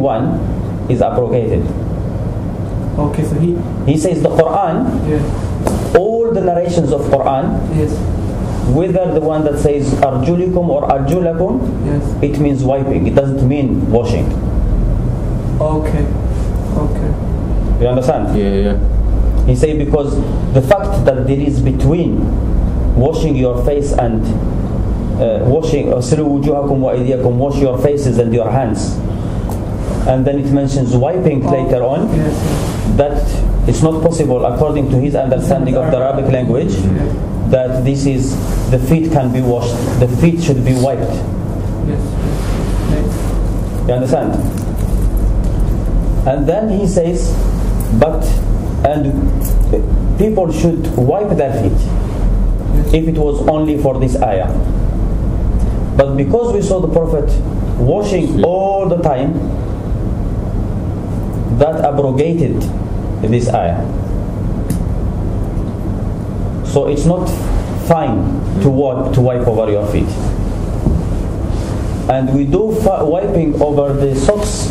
one is abrogated. Okay, so he says the Quran, all the narrations of Quran, whether the one that says arjulikum or arjulakum, it means wiping. It doesn't mean washing. Okay. You understand? Yeah. He say because the fact that there is between washing your face and washing wash your faces and your hands, and then it mentions wiping later on, that it's not possible according to his understanding of the Arabic language that this is the feet can be washed, the feet should be wiped. You understand? And then he says and people should wipe their feet if it was only for this ayah. But because we saw the Prophet washing all the time, that abrogated this ayah. So it's not fine to wipe over your feet. And we do wiping over the socks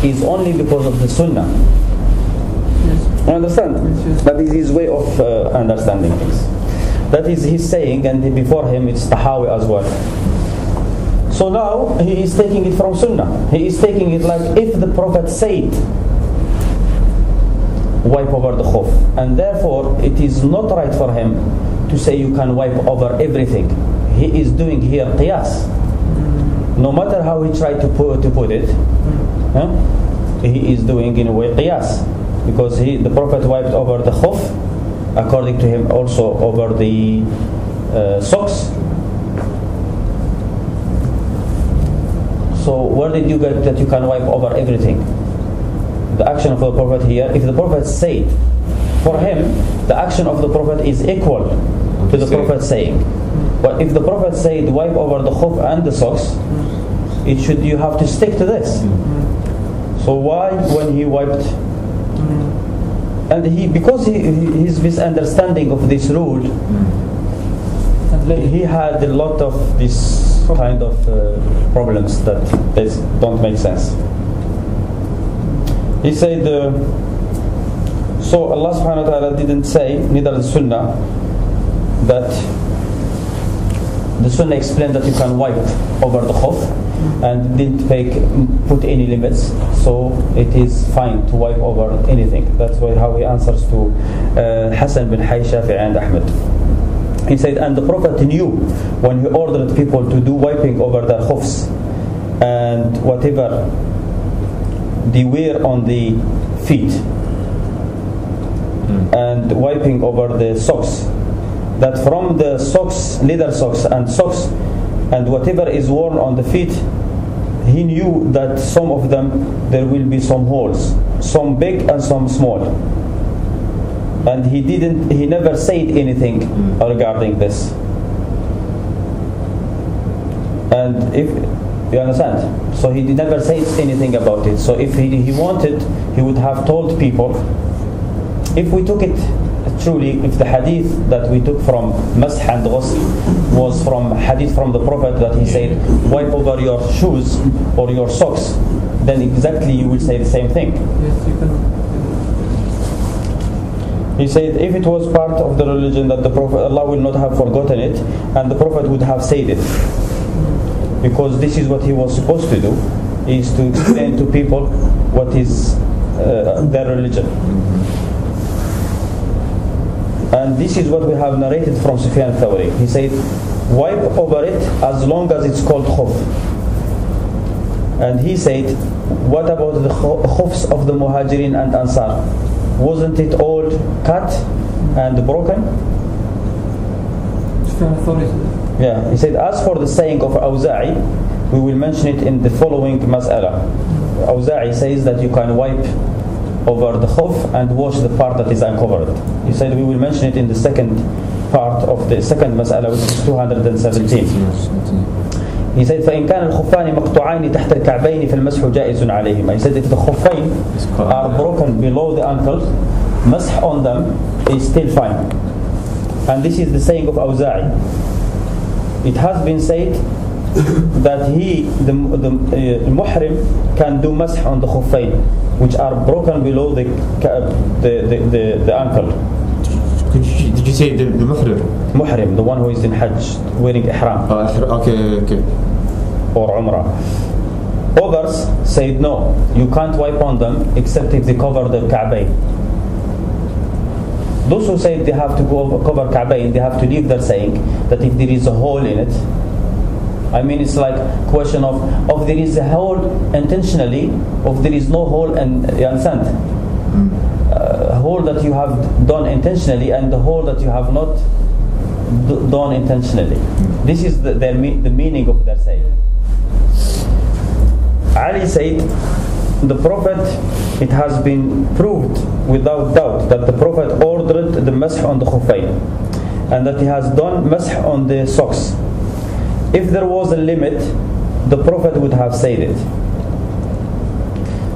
is only because of the sunnah. You understand? That is his way of understanding things. That is his saying, and before him it's Tahawi as well. So now he is taking it from sunnah. He is taking it like if the Prophet said wipe over the khuf, and therefore it is not right for him to say you can wipe over everything. He is doing here qiyas. No matter how he tried to put it, he is doing in a way qiyas, because the Prophet wiped over the khuf, according to him also over the socks. So where did you get that you can wipe over everything? The action of the Prophet here, if the Prophet said, for him the action of the Prophet is equal to the Prophet saying. But if the Prophet said wipe over the khuf and the socks, you have to stick to this. So why when he wiped, and because his misunderstanding of this rule, he had a lot of this kind of problems that don't make sense. He said, so Allah subhanahu wa ta'ala didn't say, neither the sunnah, that the sunnah explained that you can wipe over the khuf, and didn't put any limits, so it is fine to wipe over anything. That's how he answers to Hassan bin Hay, Shafi'i and Ahmed. He said, and the Prophet knew when he ordered people to do wiping over their khufs and whatever they wear on the feet, and wiping over the socks, that from the socks, leather socks and whatever is worn on the feet, he knew that some of them there will be some holes, some big and some small, and he never said anything regarding this. And if you understand, so he never said anything about it. So if he wanted, he would have told people. If we took it truly, if the hadith that we took from Mash and Ghusl was from hadith from the Prophet that he said wipe over your shoes or your socks, then exactly you will say the same thing. Yes, you can. He said if it was part of the religion that the Prophet, Allah will not have forgotten it, and the Prophet would have said it, because this is what he was supposed to do, is to explain to people what is their religion. And this is what we have narrated from Sufyan Thawri. He said, wipe over it as long as it's called khuf. And he said, what about the khufs of the Muhajirin and Ansar? Wasn't it all cut and broken? Sufyan Thawri. Yeah, he said, as for the saying of Awza'i, we will mention it in the following mas'ala. Awza'i says that you can wipe over the khuf and wash the part that is uncovered. He said we will mention it in the second part of the second mas'ala, which is 217. He said فإن كان الخفان مقطوعين تحت الكعبين فالمسح جائز عليهما. He said if the khuffain are broken below the ankles, masah on them is still fine. And this is the saying of Awza'i. It has been said that the muhrim can do masah on the khuffain, which are broken below the ankle. Did you say the muhrim? Muhrim, the one who is in Hajj, wearing ihram. Okay. Or Umrah. Others said no, you can't wipe on them except if they cover the Ka'bayn. Those who say they have to cover Ka'bayn, they have to leave their saying that if there is a hole in it, I mean it's like question of there is a hole intentionally, or there is no hole, and you understand? A hole that you have done intentionally and the hole that you have not done intentionally. This is the meaning of their saying. Ali said, the Prophet, it has been proved without doubt that the Prophet ordered the masah on the khuffayn and that he has done masah on the socks. If there was a limit, the Prophet would have said it.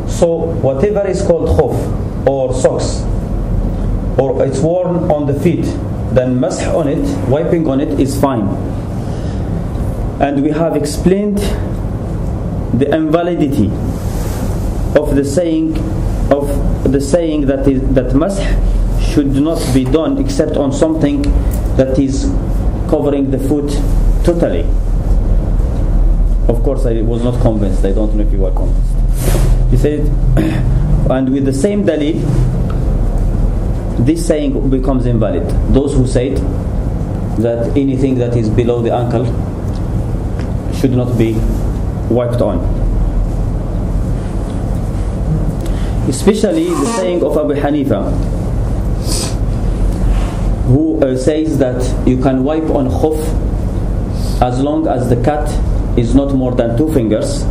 So whatever is called khuf or socks, or it's worn on the feet, then masah on it, wiping on it is fine. And we have explained the invalidity of the saying that masah should not be done except on something that is covering the foot totally. Of course, I was not convinced. I don't know if you were convinced. He said, and with the same dalil, this saying becomes invalid. Those who said that anything that is below the ankle should not be wiped on. Especially the saying of Abu Hanifa, who says that you can wipe on khuf as long as the cut is not more than 2 fingers.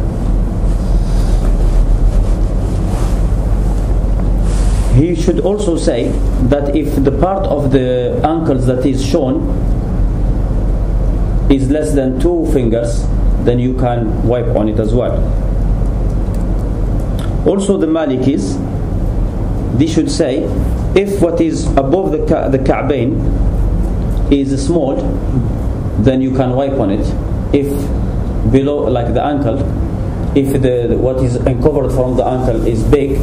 He should also say that if the part of the ankles that is shown is less than 2 fingers, then you can wipe on it as well. Also the Malikis, they should say if what is above the Ka'bayn is small, then you can wipe on it. If below, like the ankle, if what is uncovered from the ankle is big,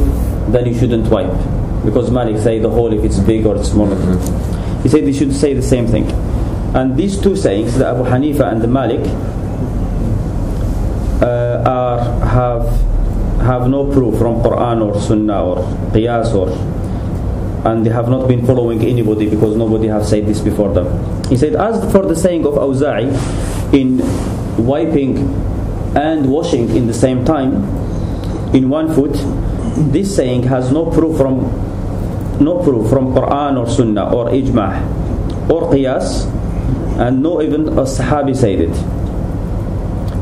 then you shouldn't wipe, because Malik say the hole if it's big or it's smaller. He said they should say the same thing. And these two sayings, the Abu Hanifa and the Malik, have no proof from Quran or Sunnah or Qiyas, and they have not been following anybody, because nobody have said this before them. He said, as for the saying of Awza'i in wiping and washing in the same time in one foot, this saying has no proof from Quran or Sunnah or Ijma' or Qiyas, and no even a Sahabi said it.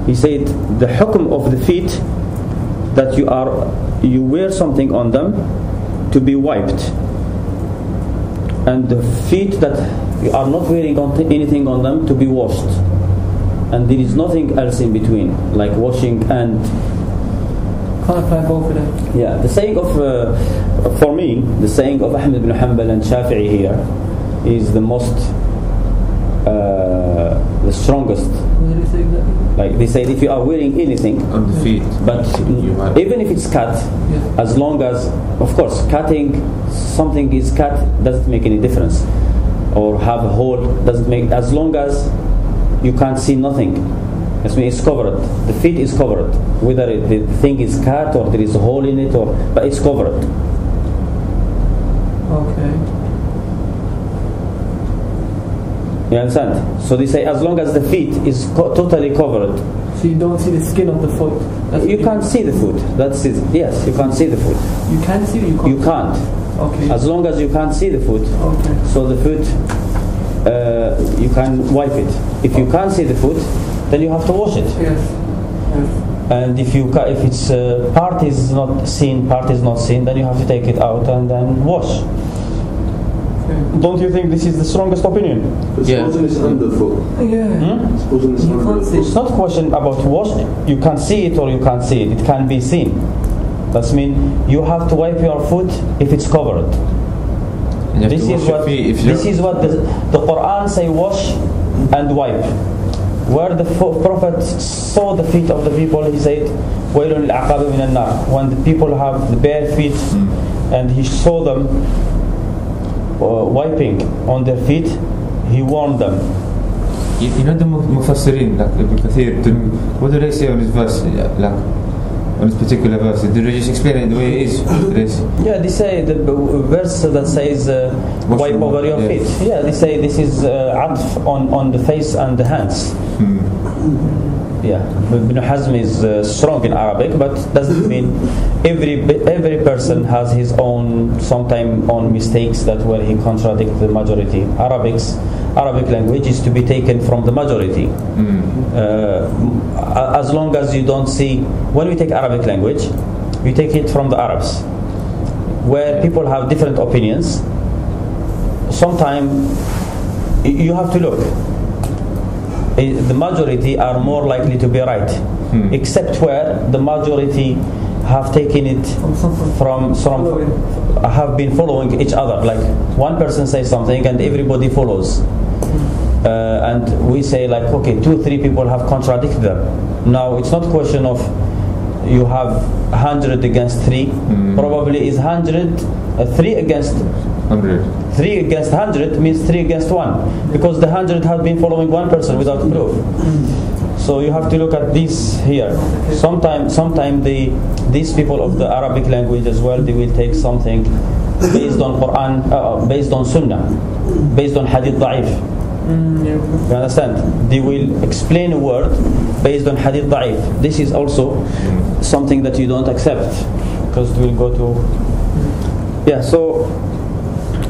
He said the hukm of the feet, that you wear something on them to be wiped, and the feet that you are not wearing anything on them to be washed, and there is nothing else in between, like washing and can't apply both of them. Yeah, the saying of for me, the saying of Ahmad ibn Hanbal and Shafi'i here is the most the strongest. What did they say exactly? Like they said, if you are wearing anything on the feet, but even if it's cut, as long as, of course, cutting something is cut doesn't make any difference, or have a hole doesn't make, as long as you can't see nothing. That means it's covered. The feet is covered, whether the thing is cut or there is a hole in it, but it's covered. Okay. You understand? So they say as long as the feet is totally covered. So you don't see the skin of the foot? You can't see the foot. That's it. Yes, you can't see the foot. You can see it? You can't? You can't. Okay. As long as you can't see the foot, okay. So the foot, you can wipe it. If you can't see the foot, then you have to wash it. Yes. And if it's part is not seen, part is not seen, then you have to take it out and then wash. Don't you think this is the strongest opinion? But supposing it's underfoot. Yeah. Supposing it's underfoot. It's not a question about wash. You can see it or you can't see it. It can be seen. That means you have to wipe your foot if it's covered. This is what the Quran say: wash and wipe. Where the Prophet saw the feet of the people, he said, "Waylun al-aqab min an-nar." When the people have the bare feet, and he saw them wiping on their feet, he warned them. You know the Mufassirin, like Ibn Kathir, what do they say on this verse? Like on this particular verse, do they just explain it the way it is? Yeah, they say the verse that says wipe over your feet. Yeah, they say this is atf on the face and the hands. Yeah, Ibn Hazm is strong in Arabic, but doesn't mean every person has his own, sometimes own mistakes that where he contradicts the majority. Arabic language is to be taken from the majority. As long as you don't see, when we take Arabic language, we take it from the Arabs, where people have different opinions. Sometimes you have to look. The majority are more likely to be right, except where the majority have taken it from have been following each other. Like one person says something and everybody follows, and we say like, okay, 2-3 people have contradicted them. Now it's not a question of you have 100 against 3. Probably is 3 against 100. 3 against 100 means 3 against 1, because the 100 have been following one person without proof. So you have to look at this here. Sometimes these people of the Arabic language as well, they will take something based on Quran, based on Sunnah, based on Hadith Da'if. You understand? They will explain a word based on Hadith Da'if. This is also something that you don't accept, because it will go to... Yeah, so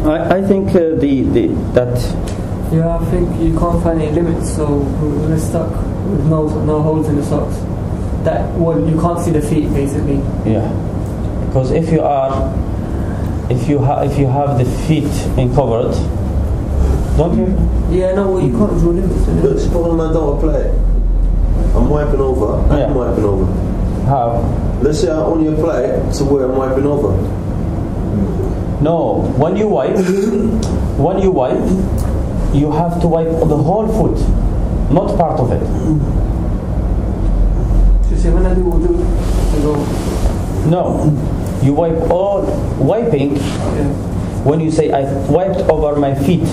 I think that... Yeah, I think you can't find any limits, so we're stuck with no holes in the socks. You can't see the feet, basically. Yeah, because if you have the feet uncovered, don't you? Yeah, no, well, you can't draw limits. But suppose I don't apply it. I'm wiping over. I'm wiping over. How? Let's say I only apply it to where I'm wiping over. No, when you wipe, you have to wipe the whole foot, not part of it. No, you wipe all. Wiping, when you say I wiped over my feet,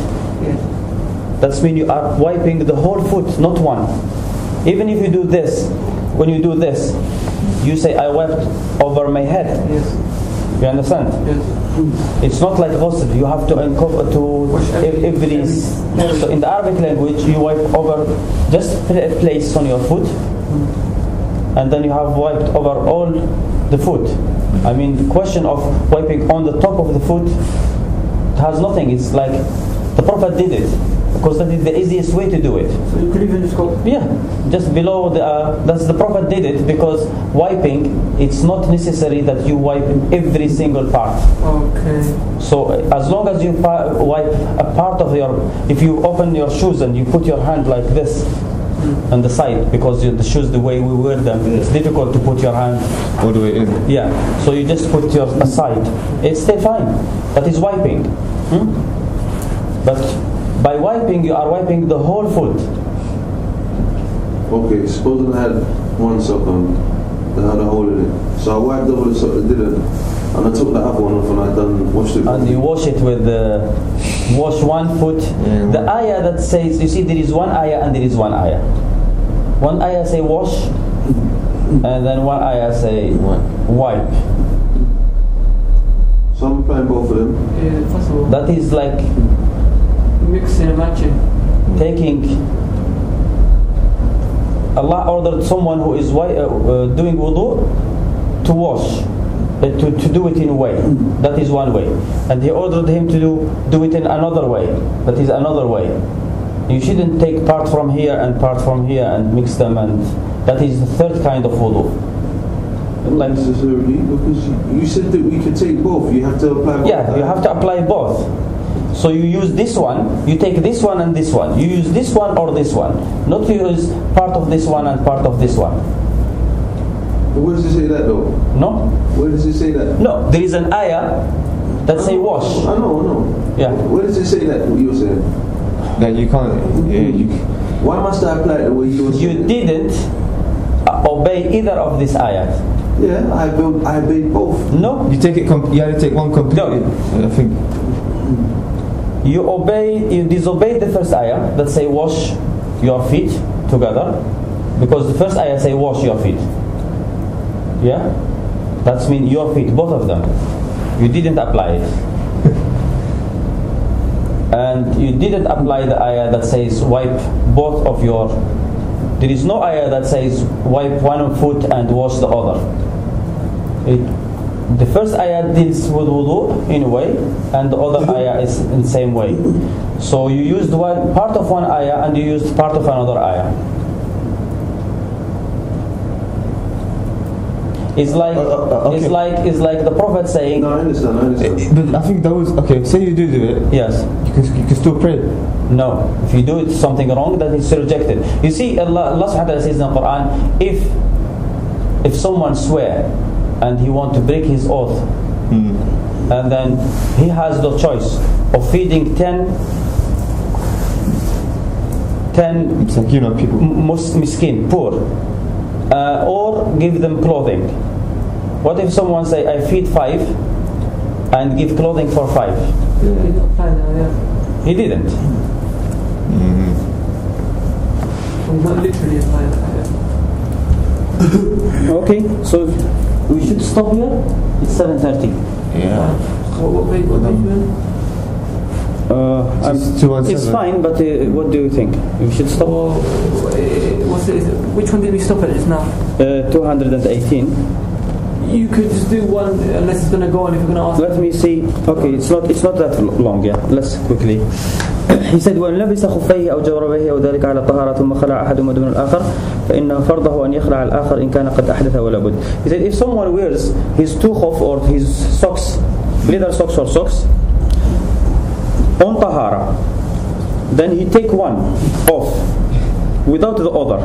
that means you are wiping the whole foot, not one. Even if you do this, when you do this, you say I wiped over my head. Yes. You understand? Yes. It's not like ghusl. You have to uncover every. So in the Arabic language, you wipe over just a place on your foot, and then you have wiped over all the foot. I mean, the question of wiping on the top of the foot has nothing. It's like the Prophet did it, because that is the easiest way to do it. So you could even just go... Yeah, just below that's the Prophet did it, because wiping, it's not necessary that you wipe every single part. Okay. So as long as you wipe a part of if you open your shoes and you put your hand like this on the side, because the shoes, the way we wear them, it's difficult to put your hand all the way in. Yeah, so you just put your aside. It's still fine. That is wiping. But by wiping, you are wiping the whole foot. Okay, suppose I had one sock on that had a hole in it. So I wiped over the sock that didn't, and I took the other one off and I washed it. And you wash it with wash one foot. Yeah. The ayah that says, you see, there is one ayah and there is one ayah. One ayah say wash, and then one ayah say wipe. So I'm applying both of them. Yeah, possible. That is like mixing and matching. Allah ordered someone who is doing wudu to wash, to do it in a way. That is one way. And He ordered him to do it in another way. That is another way. You shouldn't take part from here and part from here and mix them, and that is the third kind of wudu. Not necessarily, because you said that we could take both. You have to apply both. Yeah, you have to apply both. So you use this one, you take this one and this one. You use this one or this one. Not to use part of this one and part of this one. But where does it say that though? No? Where does it say that? No, there is an ayah that say wash. I know. Yeah. Where does it say that, what you're saying? That you can't. Why must I apply it the way you're saying? You didn't obey either of these ayat. Yeah, I obeyed both. No. You take it. You had to take one completely. No. I think. You disobeyed the first ayah that say wash your feet together, because the first ayah say wash your feet. Yeah? That's mean your feet, both of them. You didn't apply it. And you didn't apply the ayah that says wipe both of your. There is no ayah that says wipe one foot and wash the other. The first ayah deals with wudu in a way, and the other ayah is in the same way. So you used one part of one ayah and you used part of another ayah. It's like okay. it's like the Prophet saying. No, I understand. But I think that was okay. Say you do it. Yes. You can still pray. No, if you do it something wrong, that is rejected. You see, Allah subhanahu wa ta'ala says in the Quran, if someone swear and he want to break his oath, and then he has the choice of feeding 10 people, miskin, poor, or give them clothing. What if someone say, I feed 5 and give clothing for 5? He didn't. Not literally applying that. Okay, so we should stop here. It's 7:30. Yeah. What page you in? It's fine, but what do you think? We should stop? Which one did we stop at just now? 218. You could just do one, unless it's going to go on if you're going to ask. Let me see. Okay, it's not that long. Yeah, let's quickly. He said, وَإِنْ لَبِسَ خُفَّيْهِ أَوْ جَوْرَبَيْهِ أَوْ ذَلِكَ عَلَى طَهَارَةٍ ثُمَّ خَلَعَ أَحَدُهُمَا دُونَ الْآخَرِ فَإِنَّ فَرْضَهُ أَنْ يَخْلَعَ الْآخَرِ إِنْ كَانَ قَدْ أَحْدَثَ وَلَا بُدَّ. He said, if someone wears his two khuf or his socks, leather socks or socks, on tahara, then he take one off without the other.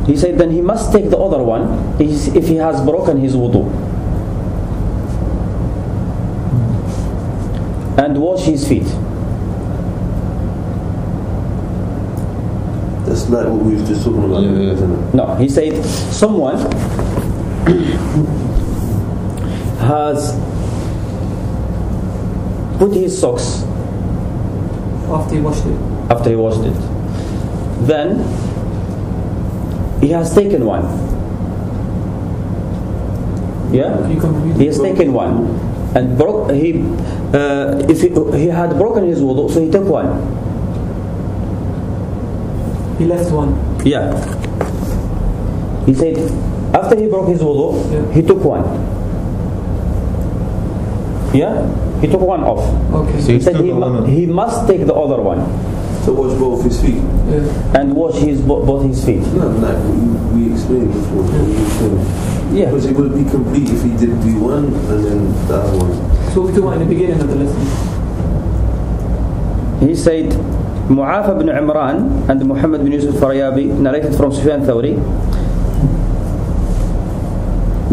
He said then he must take the other one if he has broken his wudu and wash his feet. That's like what we were just talking about, isn't it? No, he said someone has put his socks After he washed it. Then he has taken one. Yeah? He has taken one and broke. If he had broken his wudu, so he took one. He left one. Yeah. He said after he broke his wudu, he took one. Yeah? He took one off. Okay. So he said he must take the other one. To wash both his feet. And wash both his feet. No, like we explained before. Yeah. Because it would be complete if he did do one and then the other one. So we talked about in the beginning of the lesson. He said, Mu'afa ibn Imran and Muhammad bin Yusuf Faryabi narrated from Sufyan Thawri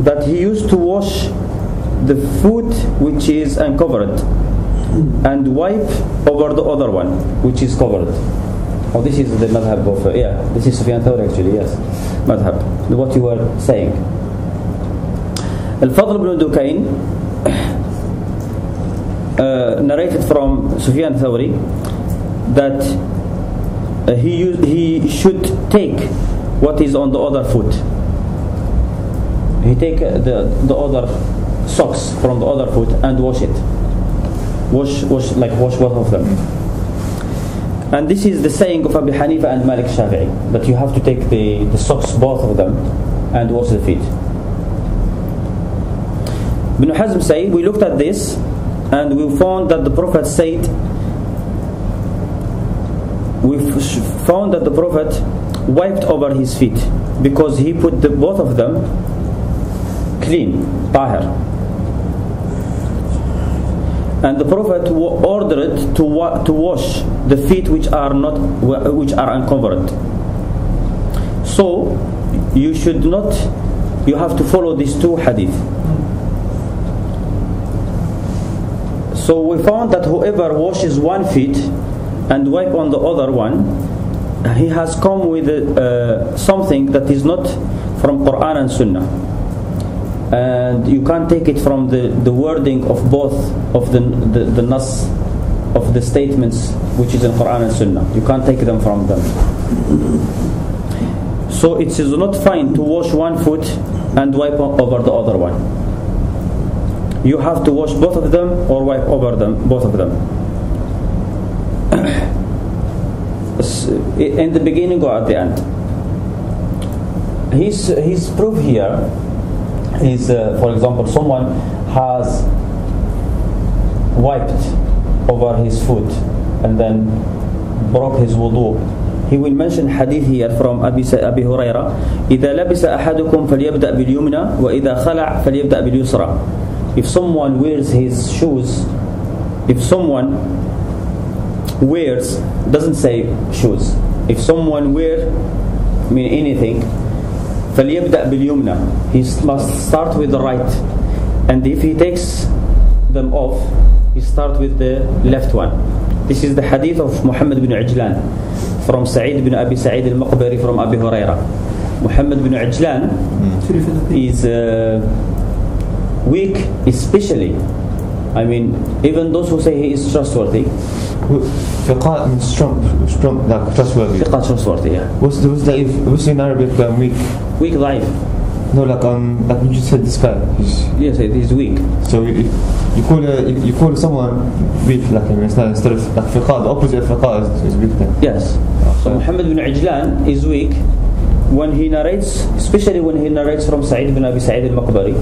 that he used to wash the foot which is uncovered and wipe over the other one which is covered. Oh, this is the madhab of this is Sufyan Thawri actually, yes, madhab, what you were saying. Al-Fadl ibn Dukayn narrated from Sufyan Thawri that he should take what is on the other foot. He take the other socks from the other foot and wash it. Wash both of them. And this is the saying of Abu Hanifa and Malik Shafi'i, that you have to take the socks, both of them, and wash the feet. Ibn Hazm say, we looked at this and we found that the Prophet said, wiped over his feet because he put both of them clean, tahir. And the Prophet ordered to wash the feet which are uncovered. So you have to follow these two hadith. So we found that whoever washes one feet and wipe on the other one, he has come with something that is not from Quran and Sunnah. And you can't take it from the wording of both of the nas of the statements which is in Quran and Sunnah. You can't take them from them. So it is not fine to wash one foot and wipe over the other one. You have to wash both of them or wipe over them, both of them. In the beginning or at the end. His proof here is, for example, someone has wiped over his foot and then broke his wudu. He will mention hadith here from Abi Huraira: إذا لبس أحدكم فليبدأ باليمنى وإذا خلع فليبدأ باليسرى. If someone wears his shoes, doesn't say shoes. If someone mean anything, فليبدأ باليمنى. He must start with the right, and if he takes them off, he start with the left one. This is the hadith of Muhammad bin Ajlan from Sa'id bin Abi Sa'id al-Maqbari from Abi Huraira. Muhammad bin Ajlan is weak, especially. I mean, even those who say he is trustworthy. strong, like trustworthy. Trustworthy, yeah. What's in Arabic weak? Weak, ضعيف. No, like you just said, this guy. Yes, it is weak. So you call someone weak, like instead of like fiqa, the opposite of fiqa is weak then. Yes. So Muhammad bin Ajlan is weak when he narrates, especially when he narrates from Sa'id bin Abi Sa'id al-Maqbari.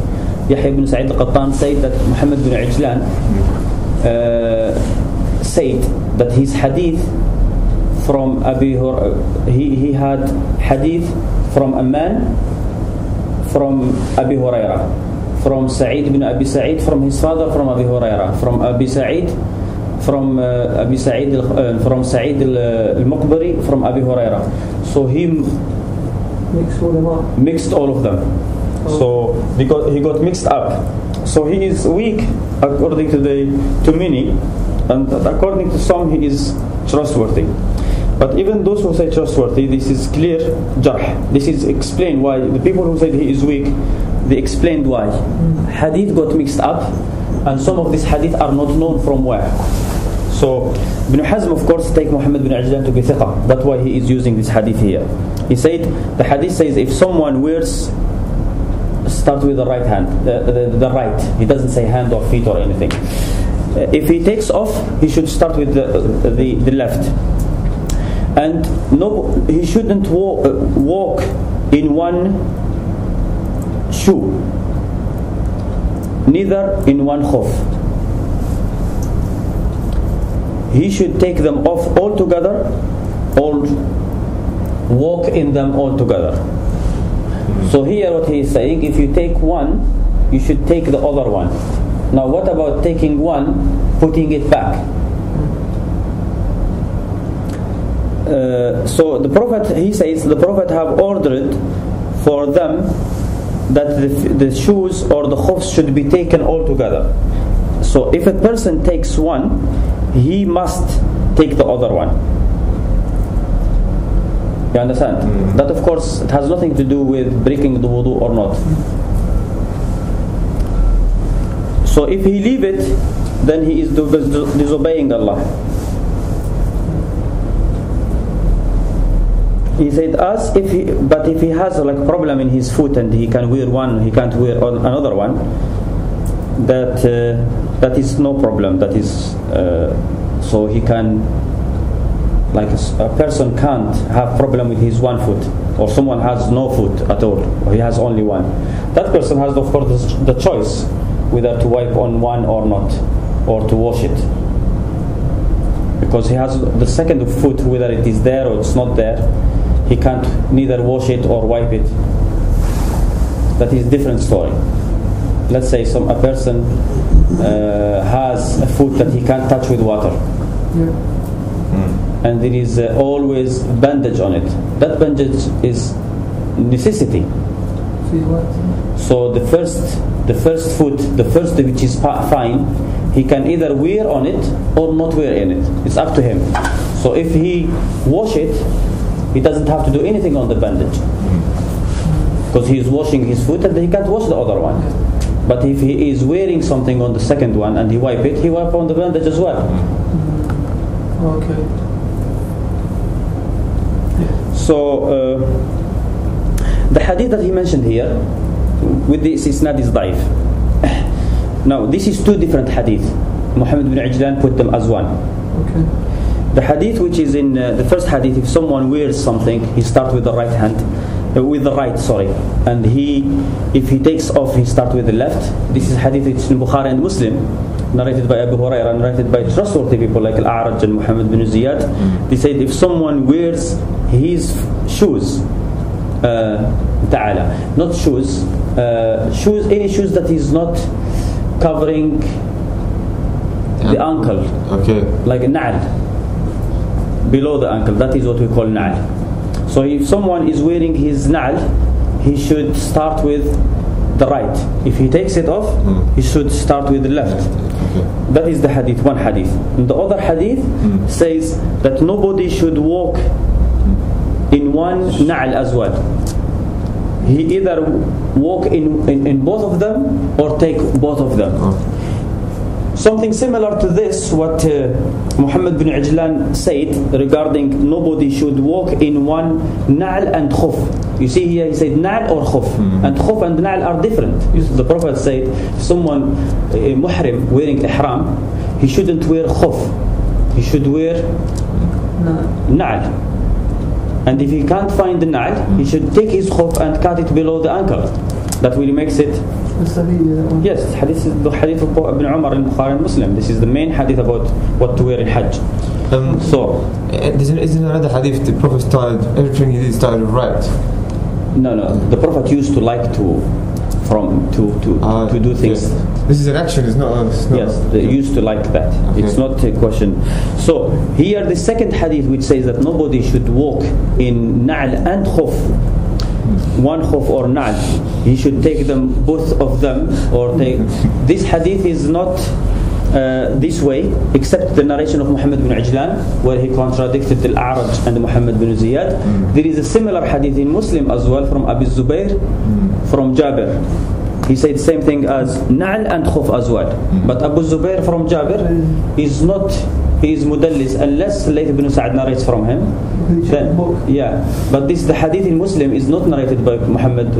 Yahya ibn Sa'id al-Qattan said that Muhammad bin Ajlan said that his hadith from Abi Hurairah, he had hadith from a man from Abi Hurairah, from Sa'id bin Abi Sa'id, from his father from Abi Hurairah, from Abi Sa'id, from Sa'id al-Maqbari, from Abi Hurairah. So he mixed all of them. So because he got mixed up, so he is weak according to many, and according to some he is trustworthy. But even those who say trustworthy, this is clear jarh. This is explained why the people who said he is weak, they explained why. Hadith got mixed up, and some of these hadith are not known from where. So Ibn Hazm, of course, take Muhammad bin Ajlan to be thiqa. That's why he is using this hadith here. He said the hadith says if someone start with the right hand, the right. He doesn't say hand or feet or anything. If he takes off, he should start with the left. And no, he shouldn't walk in one shoe, neither in one khuf. He should take them off altogether, or walk in them altogether. So here what he is saying, if you take one, you should take the other one. Now what about taking one, putting it back? So the Prophet, he says, the Prophet have ordered for them that the shoes or the khufs should be taken all together. So if a person takes one, he must take the other one. You understand? That of course it has nothing to do with breaking the wudu or not. So if he leave it, then he is disobeying Allah. He said but if he has like a problem in his foot and he can wear one, he can't wear another one, that is no problem. That is so he can, like a person can't have problem with his one foot, or someone has no foot at all, or he has only one. That person has of course the choice whether to wipe on one or not, or to wash it, because he has the second foot, whether it is there or it's not there, he can't neither wash it or wipe it. That is different story. let's say a person has a foot that he can't touch with water, and there is always bandage on it. That bandage is necessity. So the first foot, the first which is fine, he can either wear on it or not wear in it. It's up to him. So if he wash it, he doesn't have to do anything on the bandage, because he is washing his foot and he can't wash the other one. But if he is wearing something on the second one and he wipe it, he wipe on the bandage as well. Okay. So the hadith that he mentioned here with this isnad is daif. Now this is two different hadith. Muhammad bin Ajlan put them as one. Okay. The hadith which is in the first hadith, if someone wears something, he starts with the right hand, with the right, and if he takes off, he starts with the left. This is hadith which is in Bukhari and Muslim, narrated by Abu Hurairah, narrated by trustworthy people like Al-A'raj and Muhammad bin Ziyad. They said if someone wears his shoes, not shoes, any shoes that is not covering the ankle, like a na'al, below the ankle, that is what we call na'al. So if someone is wearing his na'al, he should start with the right. If he takes it off, he should start with the left. That is the hadith, one hadith. And the other hadith says that nobody should walk in one na'al as well. He either walk in both of them or take both of them. Something similar to this, what Muhammad bin Ajlan said regarding nobody should walk in one na'al and khuf. You see here he said na'al or khuf, and khuf and na'al are different. The Prophet said someone muhrim wearing ihram, he shouldn't wear khuf, he should wear na'al. And if he can't find the na'al, he should take his khuf and cut it below the ankle. That really makes it. Yes, hadith is the hadith of Ibn Umar in Bukhari and Muslim. This is the main hadith about what to wear in Hajj. Isn't another hadith the Prophet started everything he did started right? No. The Prophet used to like to do things. Yes. This is an action, it's not. Yes, they used to like that. Okay. It's not a question. So here the second hadith which says that nobody should walk in na'al and khuf, one khuf or na'al, he should take them, both of them, or take. This hadith is not this way, except the narration of Muhammad bin Ajlan, where he contradicted Al-A'raj and Muhammad bin Ziyad. There is a similar hadith in Muslim as well from Abu Zubair, from Jabir. He said the same thing as na'al and khuf as well. But Abu Zubair from Jabir is not, he is mudallis, unless Layth ibn Sa'd narrates from him. Then, but this, the hadith in Muslim is not narrated by Muhammad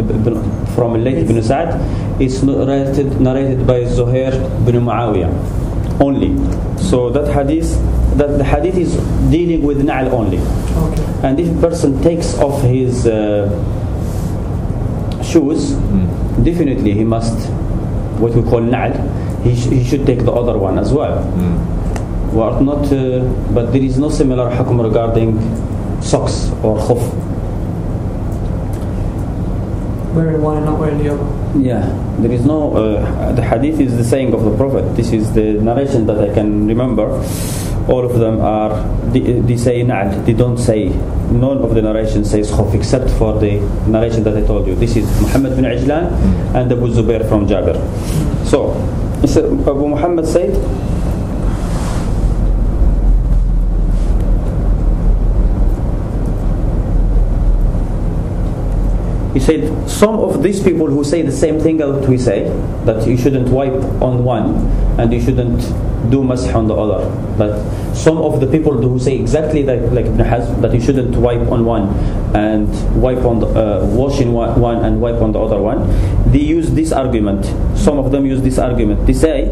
from Layth ibn Sa'd. It's narrated by Zuhair ibn Muawiyah only. So that hadith, the hadith is dealing with na'al only. Okay. And if a person takes off his shoes, definitely he must, what we call na'al, he should take the other one as well. But there is no similar hukum regarding socks or khuf. Wearing one and not wearing the other. Yeah, there is no. The hadith is the saying of the Prophet. This is the narration that I can remember. All of them are, they say na'al. They don't say, none of the narration says khuf except for the narration that I told you. This is Muhammad bin Ajlan and Abu Zubair from Jabir. So Abu Muhammad said, he said, some of these people who say the same thing that we say, that you shouldn't wipe on one and you shouldn't do masah on the other, that some of the people who say exactly that, like Ibn Hazm, that you shouldn't wipe on one and wipe on the, wash in one and wipe on the other one, they use this argument. Some of them use this argument. They say,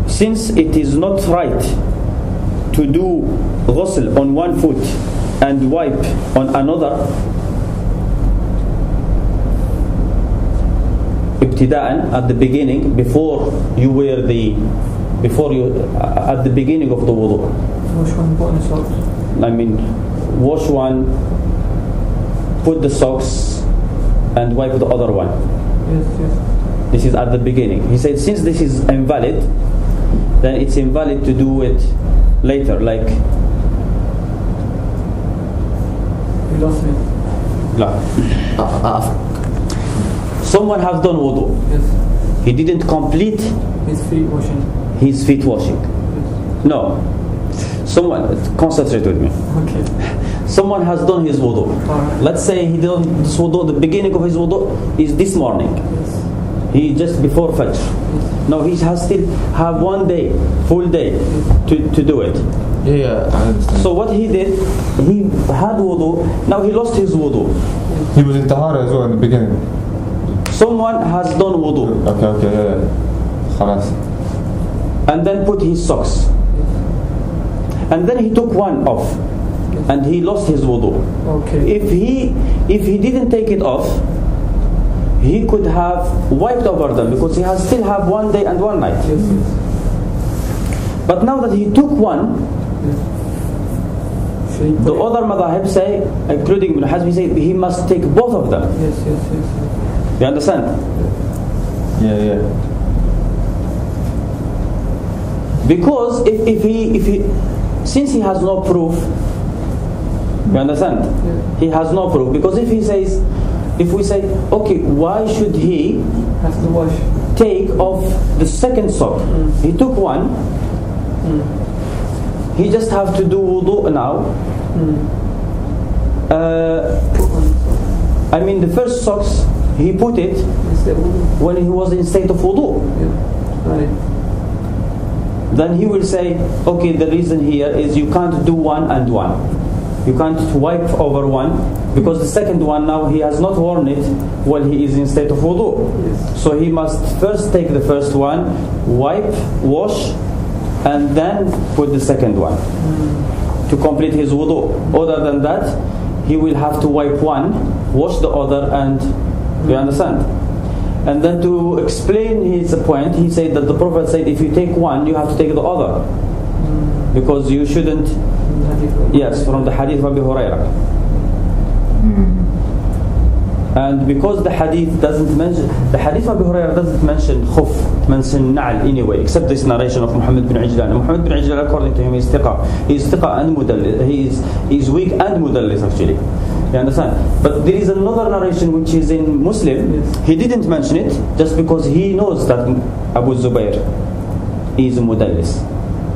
since it is not right to do ghusl on one foot and wipe on another, ibtida'an, at the beginning, before you at the beginning of the wudu. Wash one, put on the socks. I mean, wash one, put the socks and wipe the other one. Yes. This is at the beginning. He said since this is invalid, then it's invalid to do it later, like You lost me. someone has done wudu. Yes. He didn't complete His feet washing. his feet washing. Yes. No. Someone, concentrate with me. Okay. Someone has done his wudu. Alright. Let's say he did this wudu, the beginning of his wudu is this morning. Yes. He just before Fajr. Yes. No, he has still have one day, full day to do it. Yeah, I understand. So what he did, he had wudu, now he lost his wudu. He was in Tahara as well in the beginning. Someone has done wudu Okay, yeah. Khalas. and then put his socks. And then he took one off and he lost his wudu. Okay. If he didn't take it off, he could have wiped over them because he has still have one day and one night. Yes. But now that he took one, the other madhahib say, including Ibn Hazm, say he must take both of them. Yes. You understand? Yeah. Because if he since he has no proof, you understand? Yeah. He has no proof because if we say, okay, why should he Has to wash. take off the second sock? He took one. He just have to do wudu now. I mean, the first socks he put it when he was in state of wudu. Yeah. Right. Then he will say, okay, the reason here is you can't do one and one. You can't wipe over one because the second one now he has not worn it while he is in state of wudu. Yes. So he must first take the first one, wipe, wash, and then put the second one to complete his wudu. Other than that, he will have to wipe one, wash the other, and you understand? And then to explain his point, he said that the Prophet said if you take one, you have to take the other. Because you shouldn't... Yes, from the hadith of Abu Hurairah. And because the hadith doesn't mention... The hadith of Abu Hurairah doesn't mention khuf, mention na'al anyway, except this narration of Muhammad bin Ajlan. Muhammad bin Ajlan, according to him, is thiqa. He is thiqa and mudallis. He is weak and mudallis actually. You understand? But there is another narration which is in Muslim. Yes. He didn't mention it just because he knows that Abu Zubair is a mudallis.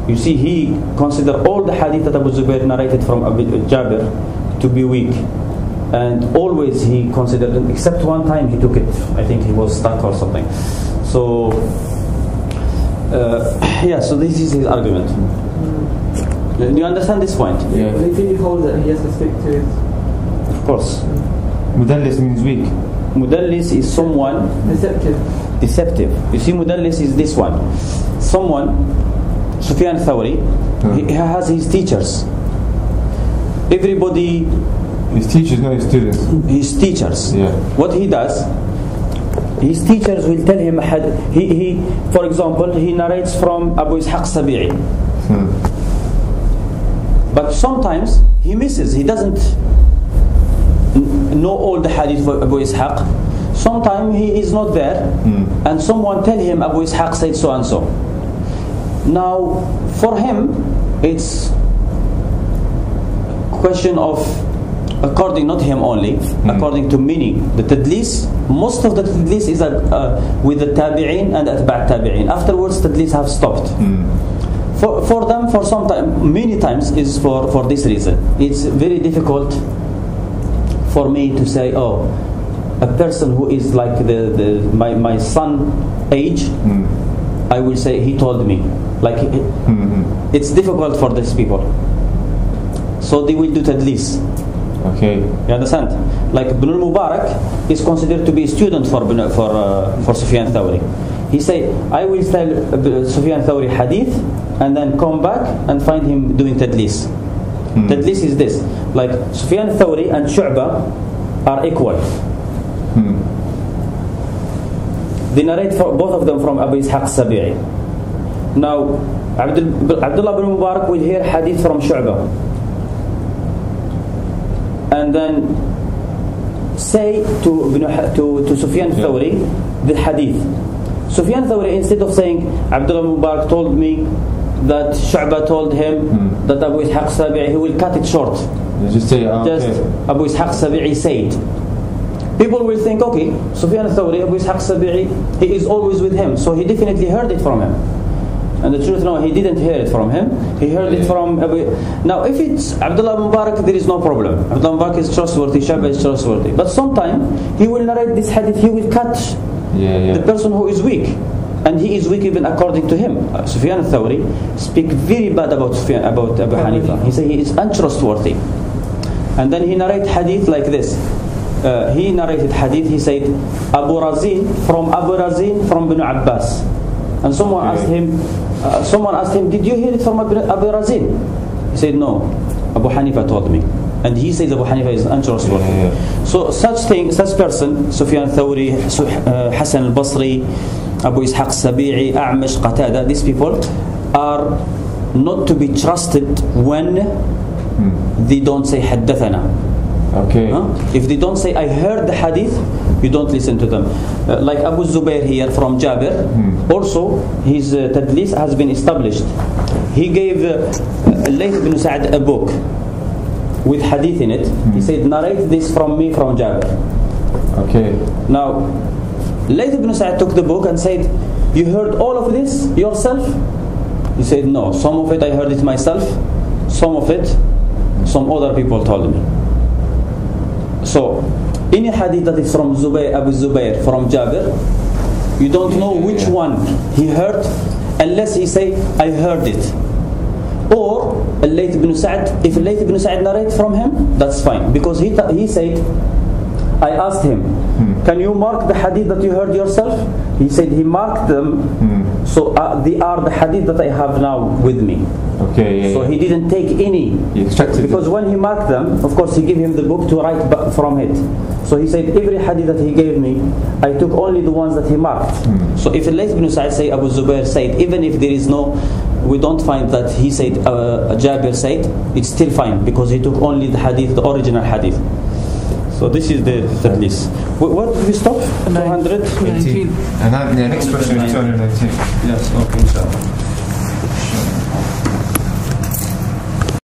You see, he considered all the hadith that Abu Zubair narrated from Abu Jabir to be weak. And always he considered it, except one time he took it. I think he was stuck or something. So, so this is his argument. Do you understand this point? Yeah. But if he holds that he has to stick to it. Of course. Mudallis means weak. Mudallis is someone deceptive. You see, Mudallis is this one. Someone, Sufyan Thawri, he has his teachers. Everybody... His teachers, not his students. His teachers. Yeah. What he does, his teachers will tell him, he for example, he narrates from Abu Ishaq Sabi'i. But sometimes he misses. He doesn't know all the hadith of Abu Ishaq. Sometimes he is not there, and someone tell him Abu Ishaq said so and so. Now, for him, it's question of, according not him only, according to many, the tadlis, most of the tadlis is with the tabi'in and atba' tabi'in. Afterwards, tadlis have stopped. For them, for some time, many times is for this reason. It's very difficult for me to say, oh, a person who is like my son age, I will say he told me. Like it's difficult for these people. So they will do tadlis. Okay. You understand? Like Ibn al-Mubarak is considered to be a student for Sufyan Thawri. He say, I will tell Sufyan Thawri hadith and then come back and find him doing tadlis. Tadlis is this. Like Sufyan Thawri and Shu'bah are equal. They narrate both of them from Abu Ishaq Sabi'i. Now, Abdullah ibn Mubarak will hear hadith from Shu'bah. And then say to Sufyan Thawri the hadith. Sufyan Thawri, instead of saying Abdullah Mubarak told me that Shu'bah told him that Abu Ishaq Sabi'i, he will cut it short. Just say, Abu Ishaq Sabi'i said. People will think, okay, Sufyan Thawri, Abu Ishaq Sabi'i, he is always with him, so he definitely heard it from him. And the truth, no, he didn't hear it from him. He heard it from Abu. Now, if it's Abdullah Mubarak, there is no problem. Abdullah Mubarak is trustworthy, Shu'bah is trustworthy. But sometimes he will narrate this hadith, he will cut the person who is weak. And he is weak even according to him. Sufyan al-Thawri speak very bad about Abu Hanifa. He say he is untrustworthy. And then he narrate hadith like this. He narrated hadith, he said, Abu Razin from Ibn Abbas. And someone asked him, did you hear it from Abu Razin? He said, no, Abu Hanifa told me. And he says Abu Hanifa is untrustworthy. So such person, Sufyan Thawri, Hassan al-Basri, Abu Ishaq Sabi'i, A'mash, Qatada, these people are not to be trusted when they don't say Haddathana. Okay. If they don't say I heard the hadith, you don't listen to them. Like Abu Zubair here from Jabir, also his tadlis has been established. He gave Layth ibn Sa'd a book with hadith in it. He said, narrate this from me from Jabir. Okay. Now, Layth ibn Sa'd took the book and said, you heard all of this yourself? He said, no, some of it I heard it myself, some of it some other people told me. So, any hadith that is from Abu Zubair, from Jabir, you don't know which one he heard unless he say, I heard it. Or Layth ibn Sa'd, if Layth ibn Sa'd narrate from him, that's fine. Because he said, I asked him, can you mark the hadith that you heard yourself? He said he marked them, so they are the hadith that I have now with me. Okay. So he didn't take any. He extracted because when he marked them, of course he gave him the book to write from it. So he said every hadith that he gave me, I took only the ones that he marked. So if Layth ibn Sa'd say Abu Zubair said, even if there is no, we don't find that he said Jabir said, it's still fine because he took only the hadith, the original hadith. So this is the list. What did we stop? 219. And the next question is 219. Yes, okay, inshallah.